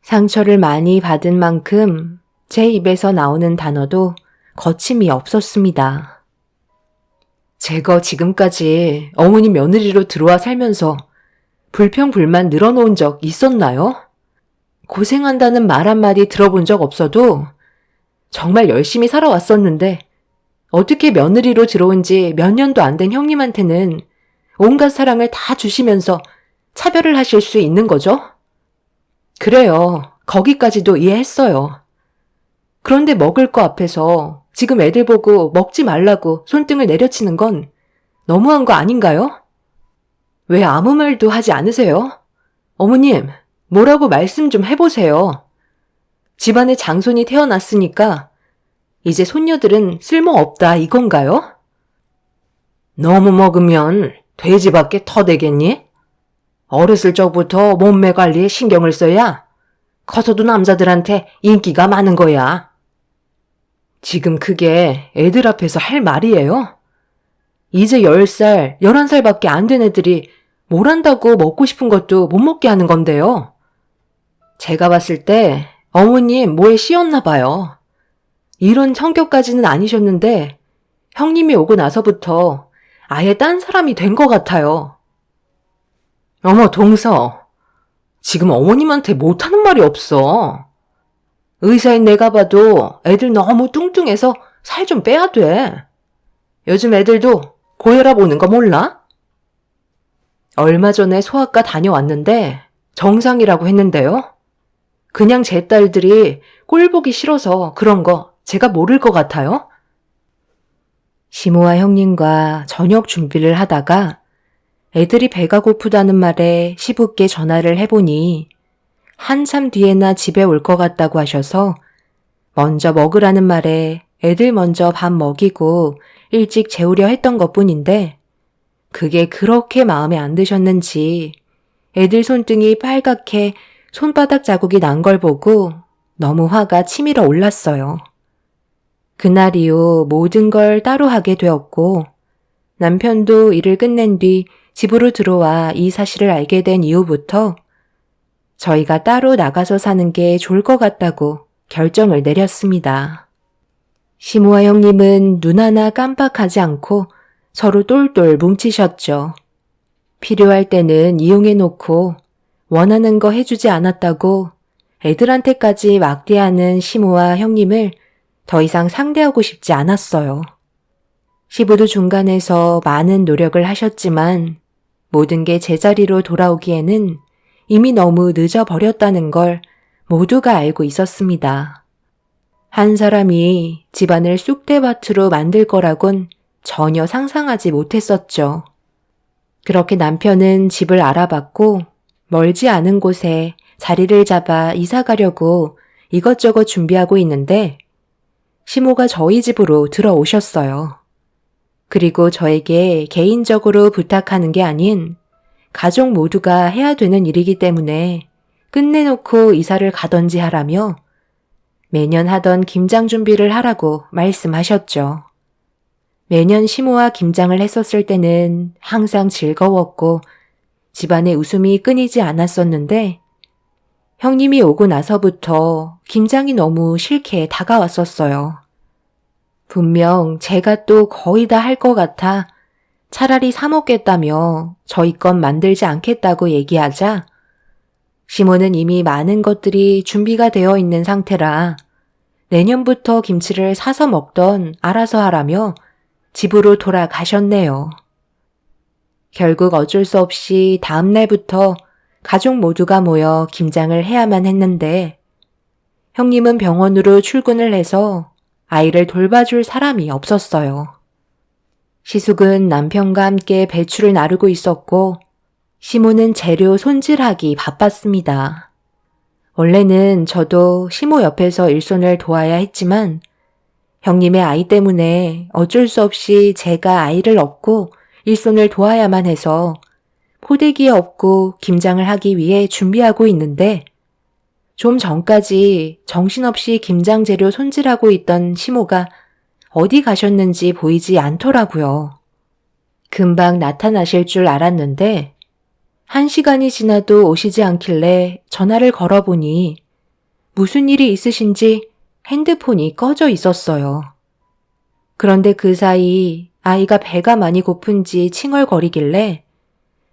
상처를 많이 받은 만큼 제 입에서 나오는 단어도 거침이 없었습니다. 제가 지금까지 어머니 며느리로 들어와 살면서 불평불만 늘어놓은 적 있었나요? 고생한다는 말 한마디 들어본 적 없어도 정말 열심히 살아왔었는데 어떻게 며느리로 들어온 지 몇 년도 안 된 형님한테는 온갖 사랑을 다 주시면서 차별을 하실 수 있는 거죠? 그래요. 거기까지도 이해했어요. 그런데 먹을 거 앞에서 지금 애들 보고 먹지 말라고 손등을 내려치는 건 너무한 거 아닌가요? 왜 아무 말도 하지 않으세요? 어머님, 뭐라고 말씀 좀 해보세요. 집안에 장손이 태어났으니까 이제 손녀들은 쓸모없다 이건가요? 너무 먹으면 돼지밖에 터대겠니? 어렸을 적부터 몸매 관리에 신경을 써야 커서도 남자들한테 인기가 많은 거야. 지금 그게 애들 앞에서 할 말이에요? 이제 10살, 11살밖에 안 된 애들이 뭘 한다고 먹고 싶은 것도 못 먹게 하는 건데요. 제가 봤을 때 어머님 뭐에 씌었나 봐요. 이런 성격까지는 아니셨는데 형님이 오고 나서부터 아예 딴 사람이 된 것 같아요. 어머 동서, 지금 어머님한테 못하는 말이 없어. 의사인 내가 봐도 애들 너무 뚱뚱해서 살 좀 빼야 돼. 요즘 애들도 고혈압 오는 거 몰라? 얼마 전에 소아과 다녀왔는데 정상이라고 했는데요. 그냥 제 딸들이 꼴 보기 싫어서 그런 거 제가 모를 것 같아요? 시모와 형님과 저녁 준비를 하다가 애들이 배가 고프다는 말에 시부께 전화를 해보니 한참 뒤에나 집에 올 것 같다고 하셔서 먼저 먹으라는 말에 애들 먼저 밥 먹이고 일찍 재우려 했던 것뿐인데 그게 그렇게 마음에 안 드셨는지 애들 손등이 빨갛게 손바닥 자국이 난 걸 보고 너무 화가 치밀어 올랐어요. 그날 이후 모든 걸 따로 하게 되었고 남편도 일을 끝낸 뒤 집으로 들어와 이 사실을 알게 된 이후부터 저희가 따로 나가서 사는 게 좋을 것 같다고 결정을 내렸습니다. 시모와 형님은 눈 하나 깜빡하지 않고 서로 똘똘 뭉치셨죠. 필요할 때는 이용해놓고 원하는 거 해주지 않았다고 애들한테까지 막대하는 시모와 형님을 더 이상 상대하고 싶지 않았어요. 시부도 중간에서 많은 노력을 하셨지만 모든 게 제자리로 돌아오기에는 이미 너무 늦어버렸다는 걸 모두가 알고 있었습니다. 한 사람이 집안을 쑥대밭으로 만들 거라곤 전혀 상상하지 못했었죠. 그렇게 남편은 집을 알아봤고 멀지 않은 곳에 자리를 잡아 이사 가려고 이것저것 준비하고 있는데 시모가 저희 집으로 들어오셨어요. 그리고 저에게 개인적으로 부탁하는 게 아닌 가족 모두가 해야 되는 일이기 때문에 끝내놓고 이사를 가던지 하라며 매년 하던 김장 준비를 하라고 말씀하셨죠. 매년 시모와 김장을 했었을 때는 항상 즐거웠고 집안에 웃음이 끊이지 않았었는데 형님이 오고 나서부터 김장이 너무 싫게 다가왔었어요. 분명 제가 또 거의 다 할 것 같아 차라리 사 먹겠다며 저희 것 만들지 않겠다고 얘기하자 시모는 이미 많은 것들이 준비가 되어 있는 상태라 내년부터 김치를 사서 먹던 알아서 하라며 집으로 돌아가셨네요. 결국 어쩔 수 없이 다음 날부터 가족 모두가 모여 김장을 해야만 했는데 형님은 병원으로 출근을 해서 아이를 돌봐줄 사람이 없었어요. 시숙은 남편과 함께 배추를 나르고 있었고 시모는 재료 손질하기 바빴습니다. 원래는 저도 시모 옆에서 일손을 도와야 했지만 형님의 아이 때문에 어쩔 수 없이 제가 아이를 업고 일손을 도와야만 해서 포대기에 업고 김장을 하기 위해 준비하고 있는데 좀 전까지 정신없이 김장 재료 손질하고 있던 시모가 어디 가셨는지 보이지 않더라고요. 금방 나타나실 줄 알았는데 1시간이 지나도 오시지 않길래 전화를 걸어보니 무슨 일이 있으신지 핸드폰이 꺼져 있었어요. 그런데 그 사이 아이가 배가 많이 고픈지 칭얼거리길래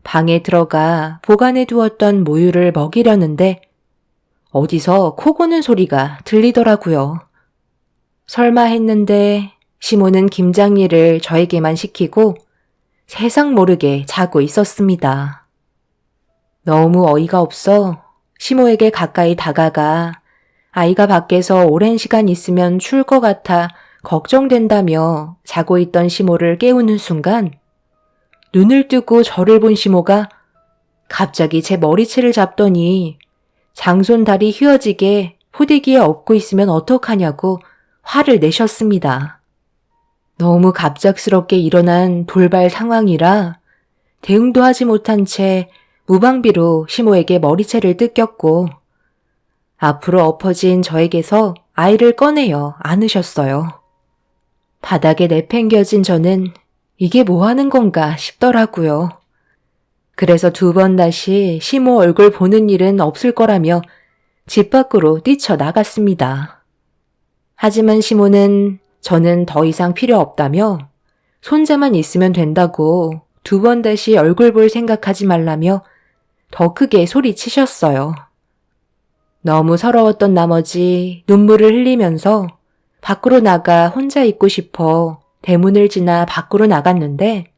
방에 들어가 보관해 두었던 모유를 먹이려는데 어디서 코 고는 소리가 들리더라고요. 설마 했는데 시모는 김장 일을 저에게만 시키고 세상 모르게 자고 있었습니다. 너무 어이가 없어 시모에게 가까이 다가가 아이가 밖에서 오랜 시간 있으면 추울 것 같아 걱정된다며 자고 있던 시모를 깨우는 순간 눈을 뜨고 저를 본 시모가 갑자기 제 머리채를 잡더니 장손 다리 휘어지게 포대기에 엎고 있으면 어떡하냐고 화를 내셨습니다. 너무 갑작스럽게 일어난 돌발 상황이라 대응도 하지 못한 채 무방비로 시모에게 머리채를 뜯겼고 앞으로 엎어진 저에게서 아이를 꺼내어 안으셨어요. 바닥에 내팽겨진 저는 이게 뭐 하는 건가 싶더라고요. 그래서 2번 다시 시모 얼굴 보는 일은 없을 거라며 집 밖으로 뛰쳐나갔습니다. 하지만 시모는 저는 더 이상 필요 없다며 손자만 있으면 된다고 2번 다시 얼굴 볼 생각하지 말라며 더 크게 소리치셨어요. 너무 서러웠던 나머지 눈물을 흘리면서 밖으로 나가 혼자 있고 싶어 대문을 지나 밖으로 나갔는데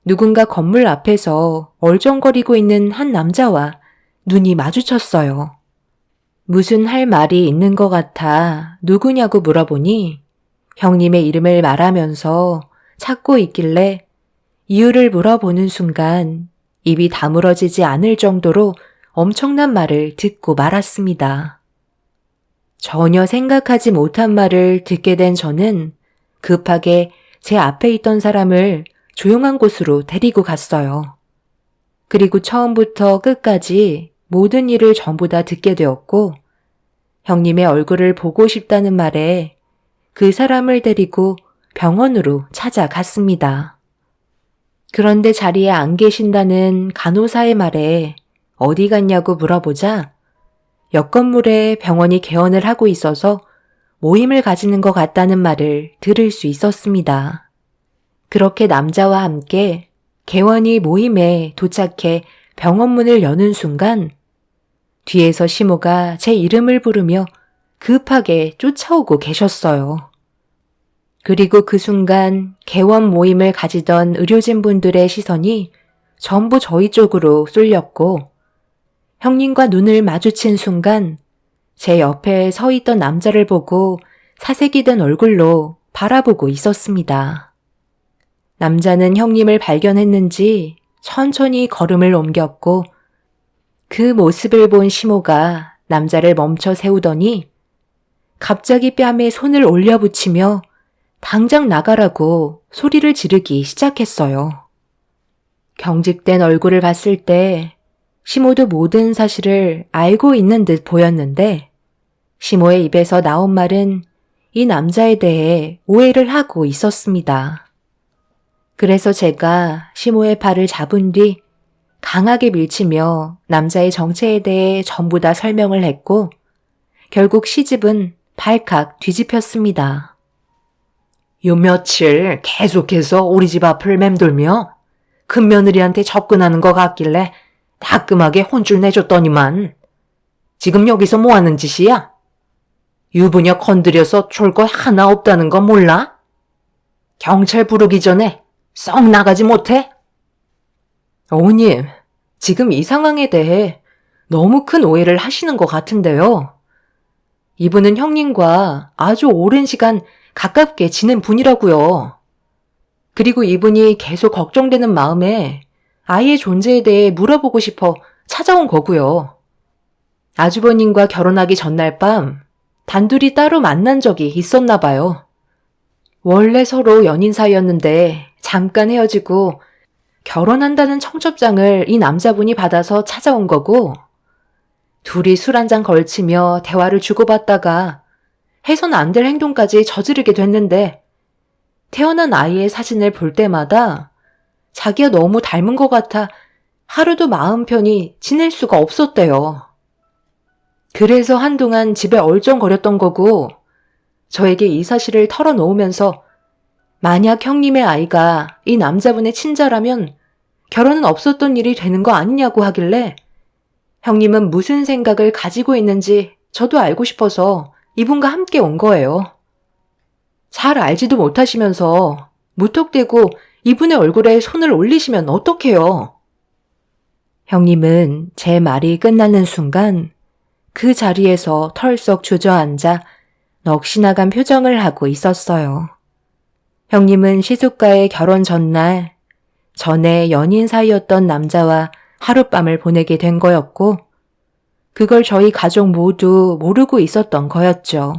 누군가 건물 앞에서 얼쩡거리고 있는 한 남자와 눈이 마주쳤어요. 무슨 할 말이 있는 것 같아 누구냐고 물어보니 형님의 이름을 말하면서 찾고 있길래 이유를 물어보는 순간 입이 다물어지지 않을 정도로 엄청난 말을 듣고 말았습니다. 전혀 생각하지 못한 말을 듣게 된 저는 급하게 제 앞에 있던 사람을 조용한 곳으로 데리고 갔어요. 그리고 처음부터 끝까지 모든 일을 전부 다 듣게 되었고 형님의 얼굴을 보고 싶다는 말에 그 사람을 데리고 병원으로 찾아갔습니다. 그런데 자리에 안 계신다는 간호사의 말에 어디 갔냐고 물어보자 옆 건물에 병원이 개원을 하고 있어서 모임을 가지는 것 같다는 말을 들을 수 있었습니다. 그렇게 남자와 함께 개원이 모임에 도착해 병원 문을 여는 순간 뒤에서 시모가 제 이름을 부르며 급하게 쫓아오고 계셨어요. 그리고 그 순간 개원 모임을 가지던 의료진분들의 시선이 전부 저희 쪽으로 쏠렸고 형님과 눈을 마주친 순간 제 옆에 서 있던 남자를 보고 사색이 된 얼굴로 바라보고 있었습니다. 남자는 형님을 발견했는지 천천히 걸음을 옮겼고 그 모습을 본 시모가 남자를 멈춰 세우더니 갑자기 뺨에 손을 올려붙이며 당장 나가라고 소리를 지르기 시작했어요. 경직된 얼굴을 봤을 때 시모도 모든 사실을 알고 있는 듯 보였는데 시모의 입에서 나온 말은 이 남자에 대해 오해를 하고 있었습니다. 그래서 제가 시모의 팔을 잡은 뒤 강하게 밀치며 남자의 정체에 대해 전부 다 설명을 했고 결국 시집은 발칵 뒤집혔습니다. 요 며칠 계속해서 우리 집 앞을 맴돌며 큰며느리한테 접근하는 것 같길래 따끔하게 혼쭐 내줬더니만 지금 여기서 뭐 하는 짓이야? 유부녀 건드려서 줄 것 하나 없다는 거 몰라? 경찰 부르기 전에 썩 나가지 못해? 어머님, 지금 이 상황에 대해 너무 큰 오해를 하시는 것 같은데요. 이분은 형님과 아주 오랜 시간 가깝게 지낸 분이라고요. 그리고 이분이 계속 걱정되는 마음에 아이의 존재에 대해 물어보고 싶어 찾아온 거고요. 아주버님과 결혼하기 전날 밤 단둘이 따로 만난 적이 있었나 봐요. 원래 서로 연인 사이였는데 잠깐 헤어지고 결혼한다는 청첩장을 이 남자분이 받아서 찾아온 거고 둘이 술 한잔 걸치며 대화를 주고받다가 해선 안 될 행동까지 저지르게 됐는데 태어난 아이의 사진을 볼 때마다 자기가 너무 닮은 것 같아 하루도 마음 편히 지낼 수가 없었대요. 그래서 한동안 집에 얼쩡거렸던 거고 저에게 이 사실을 털어놓으면서 만약 형님의 아이가 이 남자분의 친자라면 결혼은 없었던 일이 되는 거 아니냐고 하길래 형님은 무슨 생각을 가지고 있는지 저도 알고 싶어서 이분과 함께 온 거예요. 잘 알지도 못하시면서 무턱대고 이분의 얼굴에 손을 올리시면 어떡해요? 형님은 제 말이 끝나는 순간 그 자리에서 털썩 주저앉아 넋이나간 표정을 하고 있었어요. 형님은 시숙과의 결혼 전날 전에 연인 사이였던 남자와 하룻밤을 보내게 된 거였고 그걸 저희 가족 모두 모르고 있었던 거였죠.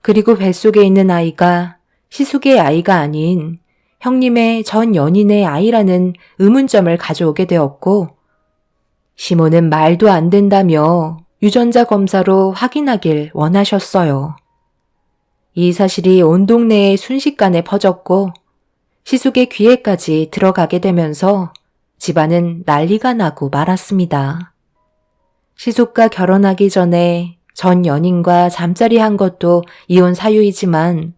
그리고 뱃속에 있는 아이가 시숙의 아이가 아닌 형님의 전 연인의 아이라는 의문점을 가져오게 되었고 시모는 말도 안 된다며 유전자 검사로 확인하길 원하셨어요. 이 사실이 온 동네에 순식간에 퍼졌고 시숙의 귀에까지 들어가게 되면서 집안은 난리가 나고 말았습니다. 시숙과 결혼하기 전에 전 연인과 잠자리 한 것도 이혼 사유이지만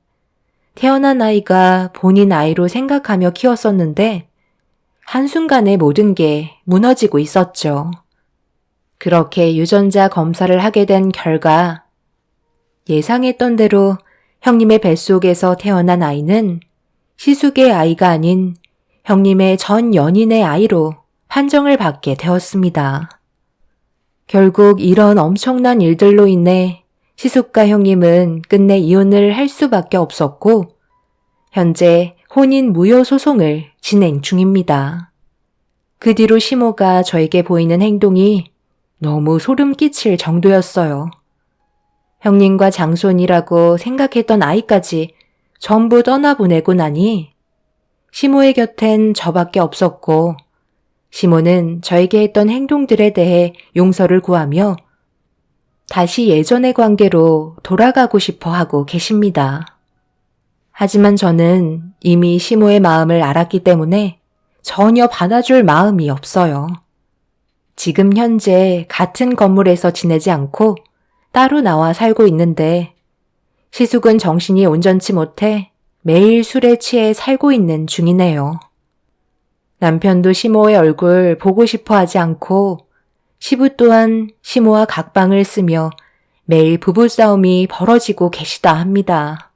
태어난 아이가 본인 아이로 생각하며 키웠었는데 한순간에 모든 게 무너지고 있었죠. 그렇게 유전자 검사를 하게 된 결과 예상했던 대로 형님의 뱃속에서 태어난 아이는 시숙의 아이가 아닌 형님의 전 연인의 아이로 판정을 받게 되었습니다. 결국 이런 엄청난 일들로 인해 시숙과 형님은 끝내 이혼을 할 수밖에 없었고 현재 혼인 무효 소송을 진행 중입니다. 그 뒤로 시모가 저에게 보이는 행동이 너무 소름 끼칠 정도였어요. 형님과 장손이라고 생각했던 아이까지 전부 떠나보내고 나니 시모의 곁엔 저밖에 없었고 시모는 저에게 했던 행동들에 대해 용서를 구하며 다시 예전의 관계로 돌아가고 싶어 하고 계십니다. 하지만 저는 이미 시모의 마음을 알았기 때문에 전혀 받아줄 마음이 없어요. 지금 현재 같은 건물에서 지내지 않고 따로 나와 살고 있는데 시숙은 정신이 온전치 못해 매일 술에 취해 살고 있는 중이네요. 남편도 시모의 얼굴 보고 싶어 하지 않고 시부 또한 시모와 각방을 쓰며 매일 부부싸움이 벌어지고 계시다 합니다.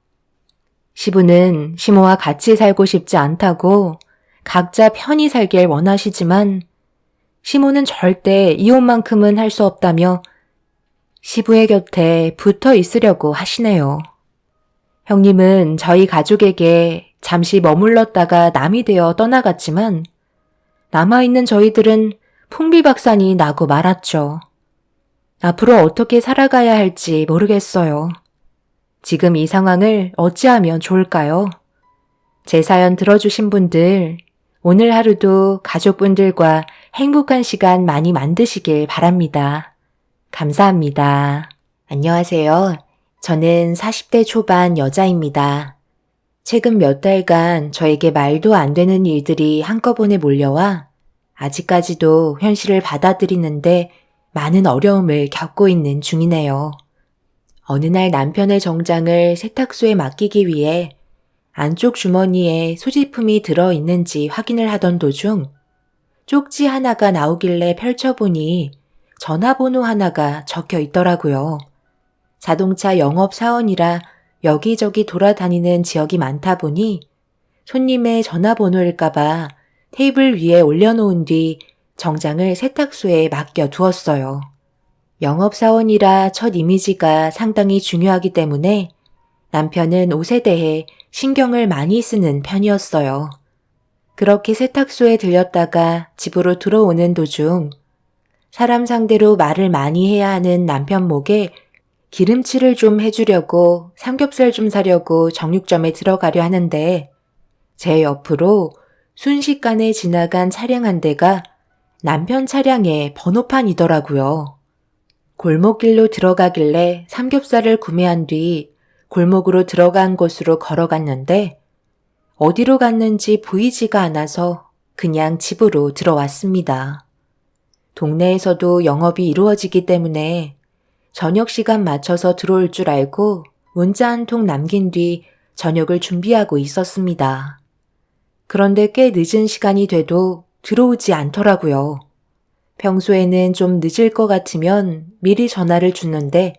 시부는 시모와 같이 살고 싶지 않다고 각자 편히 살길 원하시지만 시모는 절대 이혼만큼은 할 수 없다며 시부의 곁에 붙어 있으려고 하시네요. 형님은 저희 가족에게 잠시 머물렀다가 남이 되어 떠나갔지만 남아있는 저희들은 풍비박산이 나고 말았죠. 앞으로 어떻게 살아가야 할지 모르겠어요. 지금 이 상황을 어찌하면 좋을까요? 제 사연 들어주신 분들, 오늘 하루도 가족분들과 행복한 시간 많이 만드시길 바랍니다. 감사합니다. 안녕하세요. 저는 40대 초반 여자입니다. 최근 몇 달간 저에게 말도 안 되는 일들이 한꺼번에 몰려와 아직까지도 현실을 받아들이는데 많은 어려움을 겪고 있는 중이네요. 어느 날 남편의 정장을 세탁소에 맡기기 위해 안쪽 주머니에 소지품이 들어있는지 확인을 하던 도중 쪽지 하나가 나오길래 펼쳐보니 전화번호 하나가 적혀 있더라고요. 자동차 영업사원이라 여기저기 돌아다니는 지역이 많다 보니 손님의 전화번호일까봐 테이블 위에 올려놓은 뒤 정장을 세탁소에 맡겨 두었어요. 영업사원이라 첫 이미지가 상당히 중요하기 때문에 남편은 옷에 대해 신경을 많이 쓰는 편이었어요. 그렇게 세탁소에 들렸다가 집으로 들어오는 도중 사람 상대로 말을 많이 해야 하는 남편 목에 기름칠을 좀 해주려고 삼겹살 좀 사려고 정육점에 들어가려 하는데 제 옆으로 순식간에 지나간 차량 한 대가 남편 차량의 번호판이더라고요. 골목길로 들어가길래 삼겹살을 구매한 뒤 골목으로 들어간 곳으로 걸어갔는데 어디로 갔는지 보이지가 않아서 그냥 집으로 들어왔습니다. 동네에서도 영업이 이루어지기 때문에 저녁 시간 맞춰서 들어올 줄 알고 문자 한 통 남긴 뒤 저녁을 준비하고 있었습니다. 그런데 꽤 늦은 시간이 돼도 들어오지 않더라고요. 평소에는 좀 늦을 것 같으면 미리 전화를 주는데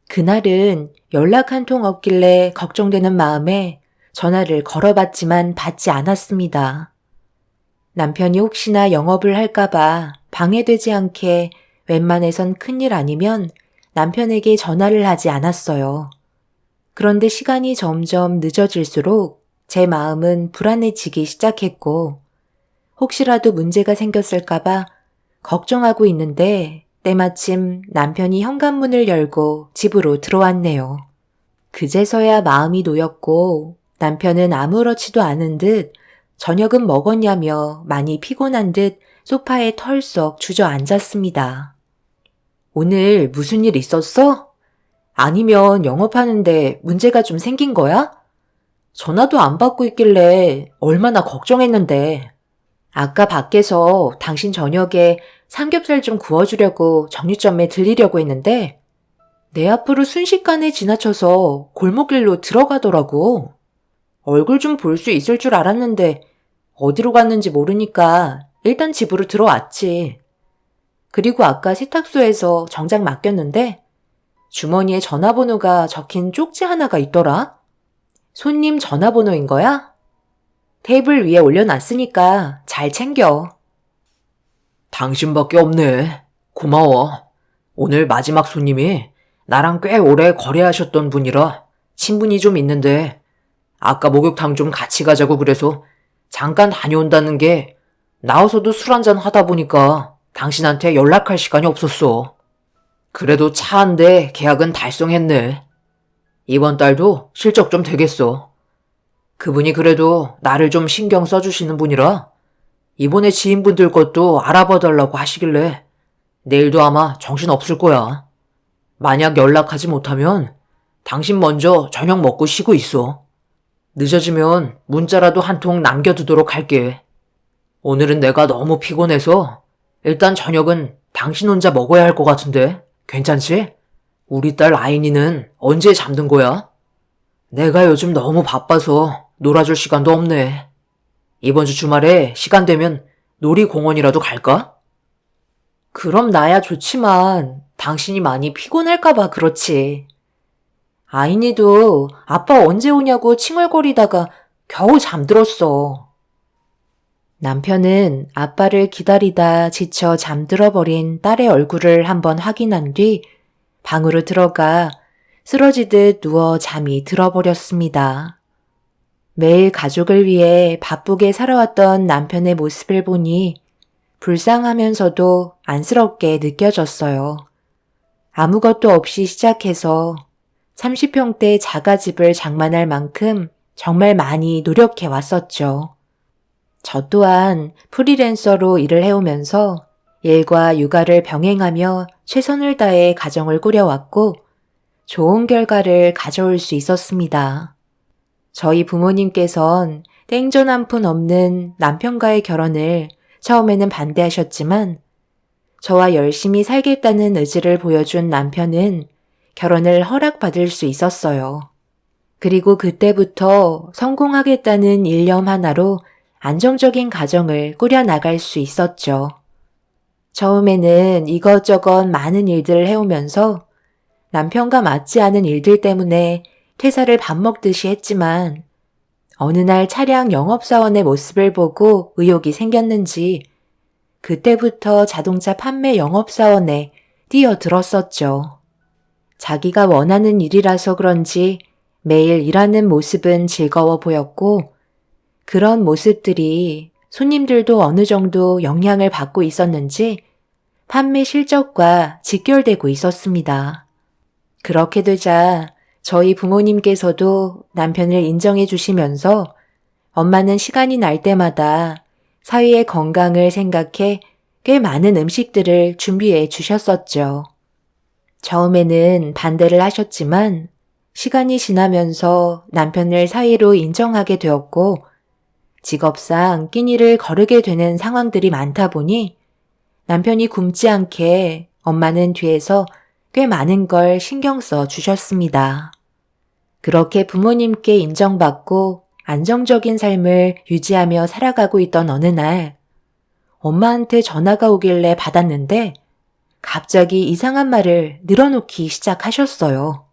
그날은 연락 한 통 없길래 걱정되는 마음에 전화를 걸어봤지만 받지 않았습니다. 남편이 혹시나 영업을 할까봐 방해되지 않게 웬만해선 큰일 아니면 남편에게 전화를 하지 않았어요. 그런데 시간이 점점 늦어질수록 제 마음은 불안해지기 시작했고 혹시라도 문제가 생겼을까봐 걱정하고 있는데 때마침 남편이 현관문을 열고 집으로 들어왔네요. 그제서야 마음이 놓였고 남편은 아무렇지도 않은 듯 저녁은 먹었냐며 많이 피곤한 듯 소파에 털썩 주저앉았습니다. 오늘 무슨 일 있었어? 아니면 영업하는데 문제가 좀 생긴 거야? 전화도 안 받고 있길래 얼마나 걱정했는데. 아까 밖에서 당신 저녁에 삼겹살 좀 구워주려고 정육점에 들리려고 했는데 내 앞으로 순식간에 지나쳐서 골목길로 들어가더라고. 얼굴 좀 볼 수 있을 줄 알았는데 어디로 갔는지 모르니까 일단 집으로 들어왔지. 그리고 아까 세탁소에서 정장 맡겼는데 주머니에 전화번호가 적힌 쪽지 하나가 있더라. 손님 전화번호인 거야? 테이블 위에 올려놨으니까 잘 챙겨. 당신밖에 없네. 고마워. 오늘 마지막 손님이 나랑 꽤 오래 거래하셨던 분이라 친분이 좀 있는데 아까 목욕탕 좀 같이 가자고 그래서 잠깐 다녀온다는 게 나와서도 술 한잔 하다 보니까 당신한테 연락할 시간이 없었어. 그래도 차 한 대 계약은 달성했네. 이번 달도 실적 좀 되겠어. 그분이 그래도 나를 좀 신경 써주시는 분이라 이번에 지인분들 것도 알아봐달라고 하시길래 내일도 아마 정신 없을 거야. 만약 연락하지 못하면 당신 먼저 저녁 먹고 쉬고 있어. 늦어지면 문자라도 한 통 남겨두도록 할게. 오늘은 내가 너무 피곤해서 일단 저녁은 당신 혼자 먹어야 할 것 같은데 괜찮지? 우리 딸 아인이는 언제 잠든 거야? 내가 요즘 너무 바빠서 놀아줄 시간도 없네. 이번 주 주말에 시간 되면 놀이공원이라도 갈까? 그럼 나야 좋지만 당신이 많이 피곤할까봐 그렇지. 아인이도 아빠 언제 오냐고 칭얼거리다가 겨우 잠들었어. 남편은 아빠를 기다리다 지쳐 잠들어버린 딸의 얼굴을 한번 확인한 뒤 방으로 들어가 쓰러지듯 누워 잠이 들어버렸습니다. 매일 가족을 위해 바쁘게 살아왔던 남편의 모습을 보니 불쌍하면서도 안쓰럽게 느껴졌어요. 아무것도 없이 시작해서 30평대 자가집을 장만할 만큼 정말 많이 노력해 왔었죠. 저 또한 프리랜서로 일을 해오면서 일과 육아를 병행하며 최선을 다해 가정을 꾸려왔고 좋은 결과를 가져올 수 있었습니다. 저희 부모님께선 땡전 한 푼 없는 남편과의 결혼을 처음에는 반대하셨지만 저와 열심히 살겠다는 의지를 보여준 남편은 결혼을 허락받을 수 있었어요. 그리고 그때부터 성공하겠다는 일념 하나로 안정적인 가정을 꾸려나갈 수 있었죠. 처음에는 이것저것 많은 일들을 해오면서 남편과 맞지 않은 일들 때문에 퇴사를 밥 먹듯이 했지만 어느 날 차량 영업사원의 모습을 보고 의욕이 생겼는지 그때부터 자동차 판매 영업사원에 뛰어들었었죠. 자기가 원하는 일이라서 그런지 매일 일하는 모습은 즐거워 보였고 그런 모습들이 손님들도 어느 정도 영향을 받고 있었는지 판매 실적과 직결되고 있었습니다. 그렇게 되자 저희 부모님께서도 남편을 인정해 주시면서 엄마는 시간이 날 때마다 사위의 건강을 생각해 꽤 많은 음식들을 준비해 주셨었죠. 처음에는 반대를 하셨지만 시간이 지나면서 남편을 사위로 인정하게 되었고 직업상 끼니를 거르게 되는 상황들이 많다 보니 남편이 굶지 않게 엄마는 뒤에서 꽤 많은 걸 신경 써 주셨습니다. 그렇게 부모님께 인정받고 안정적인 삶을 유지하며 살아가고 있던 어느 날 엄마한테 전화가 오길래 받았는데 갑자기 이상한 말을 늘어놓기 시작하셨어요.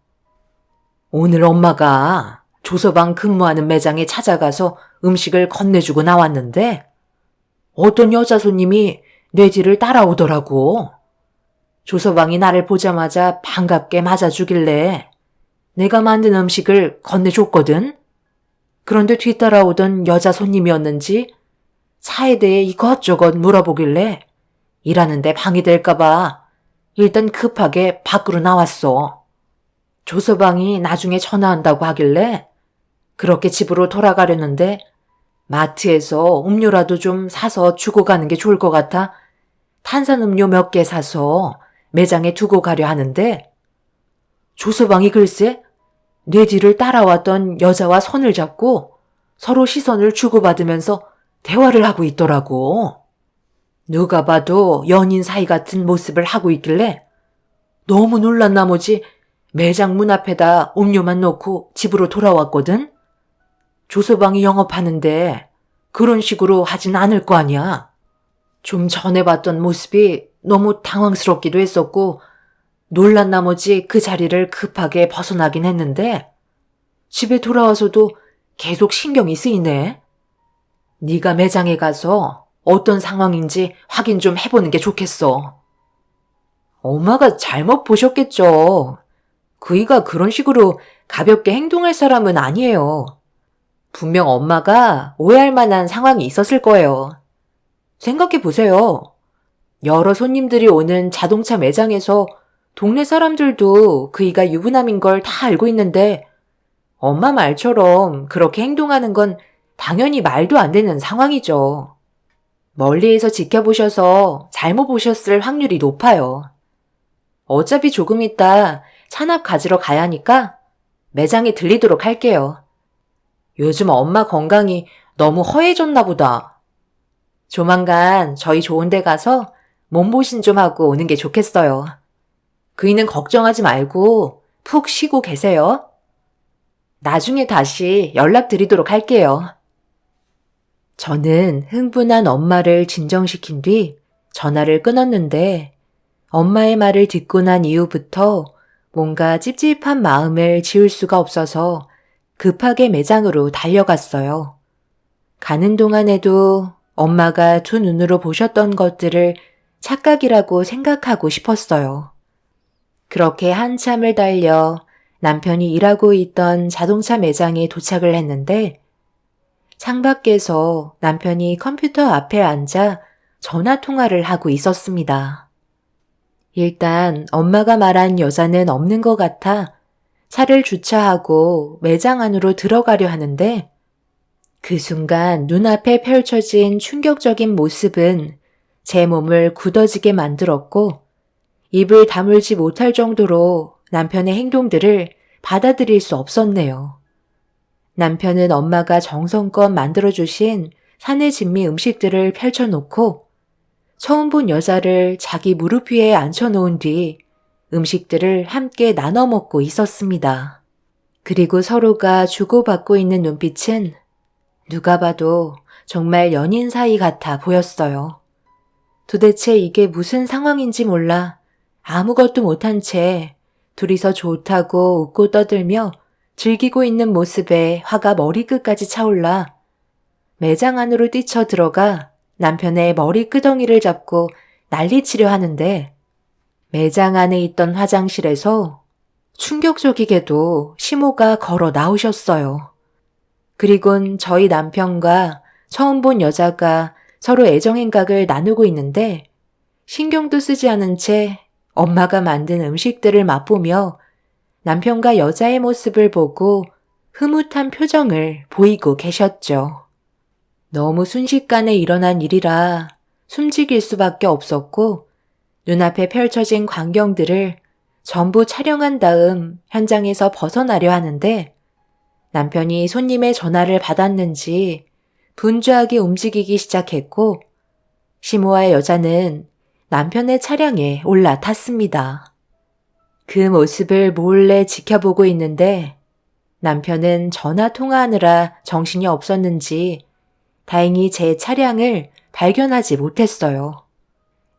오늘 엄마가 조서방 근무하는 매장에 찾아가서 음식을 건네주고 나왔는데 어떤 여자 손님이 내 뒤를 따라오더라고. 조서방이 나를 보자마자 반갑게 맞아주길래 내가 만든 음식을 건네줬거든. 그런데 뒤따라오던 여자 손님이었는지 차에 대해 이것저것 물어보길래 일하는데 방해될까봐 일단 급하게 밖으로 나왔어. 조서방이 나중에 전화한다고 하길래 그렇게 집으로 돌아가려는데 마트에서 음료라도 좀 사서 주고 가는 게 좋을 것 같아 탄산음료 몇 개 사서 매장에 두고 가려 하는데 조서방이 글쎄 내 뒤를 따라왔던 여자와 손을 잡고 서로 시선을 주고받으면서 대화를 하고 있더라고. 누가 봐도 연인 사이 같은 모습을 하고 있길래 너무 놀란 나머지 매장 문 앞에다 음료만 놓고 집으로 돌아왔거든. 조서방이 영업하는데 그런 식으로 하진 않을 거 아니야. 좀 전에 봤던 모습이 너무 당황스럽기도 했었고 놀란 나머지 그 자리를 급하게 벗어나긴 했는데 집에 돌아와서도 계속 신경이 쓰이네. 네가 매장에 가서 어떤 상황인지 확인 좀 해보는 게 좋겠어. 엄마가 잘못 보셨겠죠. 그이가 그런 식으로 가볍게 행동할 사람은 아니에요. 분명 엄마가 오해할 만한 상황이 있었을 거예요. 생각해 보세요. 여러 손님들이 오는 자동차 매장에서 동네 사람들도 그이가 유부남인 걸 다 알고 있는데 엄마 말처럼 그렇게 행동하는 건 당연히 말도 안 되는 상황이죠. 멀리에서 지켜보셔서 잘못 보셨을 확률이 높아요. 어차피 조금 있다 찬압 가지러 가야 하니까 매장에 들리도록 할게요. 요즘 엄마 건강이 너무 허해졌나 보다. 조만간 저희 좋은 데 가서 몸보신 좀 하고 오는 게 좋겠어요. 그이는 걱정하지 말고 푹 쉬고 계세요. 나중에 다시 연락드리도록 할게요. 저는 흥분한 엄마를 진정시킨 뒤 전화를 끊었는데 엄마의 말을 듣고 난 이후부터 뭔가 찝찝한 마음을 지울 수가 없어서 급하게 매장으로 달려갔어요. 가는 동안에도 엄마가 두 눈으로 보셨던 것들을 착각이라고 생각하고 싶었어요. 그렇게 한참을 달려 남편이 일하고 있던 자동차 매장에 도착을 했는데 창밖에서 남편이 컴퓨터 앞에 앉아 전화 통화를 하고 있었습니다. 일단 엄마가 말한 여자는 없는 것 같아 차를 주차하고 매장 안으로 들어가려 하는데 그 순간 눈앞에 펼쳐진 충격적인 모습은 제 몸을 굳어지게 만들었고 입을 다물지 못할 정도로 남편의 행동들을 받아들일 수 없었네요. 남편은 엄마가 정성껏 만들어주신 산의 진미 음식들을 펼쳐놓고 처음 본 여자를 자기 무릎 위에 앉혀놓은 뒤 음식들을 함께 나눠 먹고 있었습니다. 그리고 서로가 주고받고 있는 눈빛은 누가 봐도 정말 연인 사이 같아 보였어요. 도대체 이게 무슨 상황인지 몰라 아무것도 못한 채 둘이서 좋다고 웃고 떠들며 즐기고 있는 모습에 화가 머리끝까지 차올라 매장 안으로 뛰쳐 들어가 남편의 머리 끄덩이를 잡고 난리치려 하는데 매장 안에 있던 화장실에서 충격적이게도 시모가 걸어 나오셨어요. 그리곤 저희 남편과 처음 본 여자가 서로 애정행각을 나누고 있는데 신경도 쓰지 않은 채 엄마가 만든 음식들을 맛보며 남편과 여자의 모습을 보고 흐뭇한 표정을 보이고 계셨죠. 너무 순식간에 일어난 일이라 숨죽일 수밖에 없었고 눈앞에 펼쳐진 광경들을 전부 촬영한 다음 현장에서 벗어나려 하는데 남편이 손님의 전화를 받았는지 분주하게 움직이기 시작했고 시모와 여자는 남편의 차량에 올라탔습니다. 그 모습을 몰래 지켜보고 있는데 남편은 전화 통화하느라 정신이 없었는지 다행히 제 차량을 발견하지 못했어요.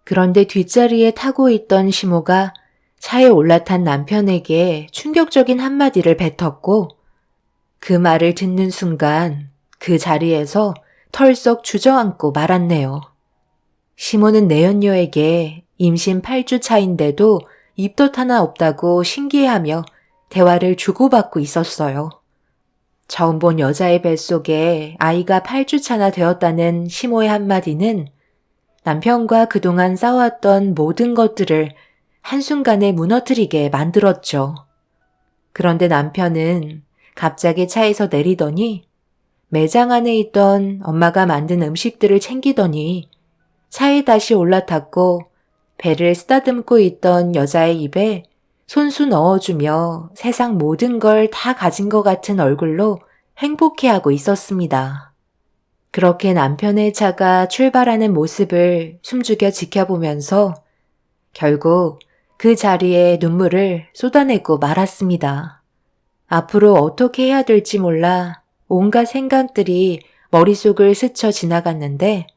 그런데 뒷자리에 타고 있던 시모가 차에 올라탄 남편에게 충격적인 한마디를 뱉었고 그 말을 듣는 순간 그 자리에서 털썩 주저앉고 말았네요. 시모는 내연녀에게 임신 8주 차인데도 입덧 하나 없다고 신기해하며 대화를 주고받고 있었어요. 처음 본 여자의 뱃속에 아이가 8주 차나 되었다는 시모의 한마디는 남편과 그동안 쌓아왔던 모든 것들을 한순간에 무너뜨리게 만들었죠. 그런데 남편은 갑자기 차에서 내리더니 매장 안에 있던 엄마가 만든 음식들을 챙기더니 차에 다시 올라탔고 배를 쓰다듬고 있던 여자의 입에 손수 넣어주며 세상 모든 걸 다 가진 것 같은 얼굴로 행복해하고 있었습니다. 그렇게 남편의 차가 출발하는 모습을 숨죽여 지켜보면서 결국 그 자리에 눈물을 쏟아내고 말았습니다. 앞으로 어떻게 해야 될지 몰라 온갖 생각들이 머릿속을 스쳐 지나갔는데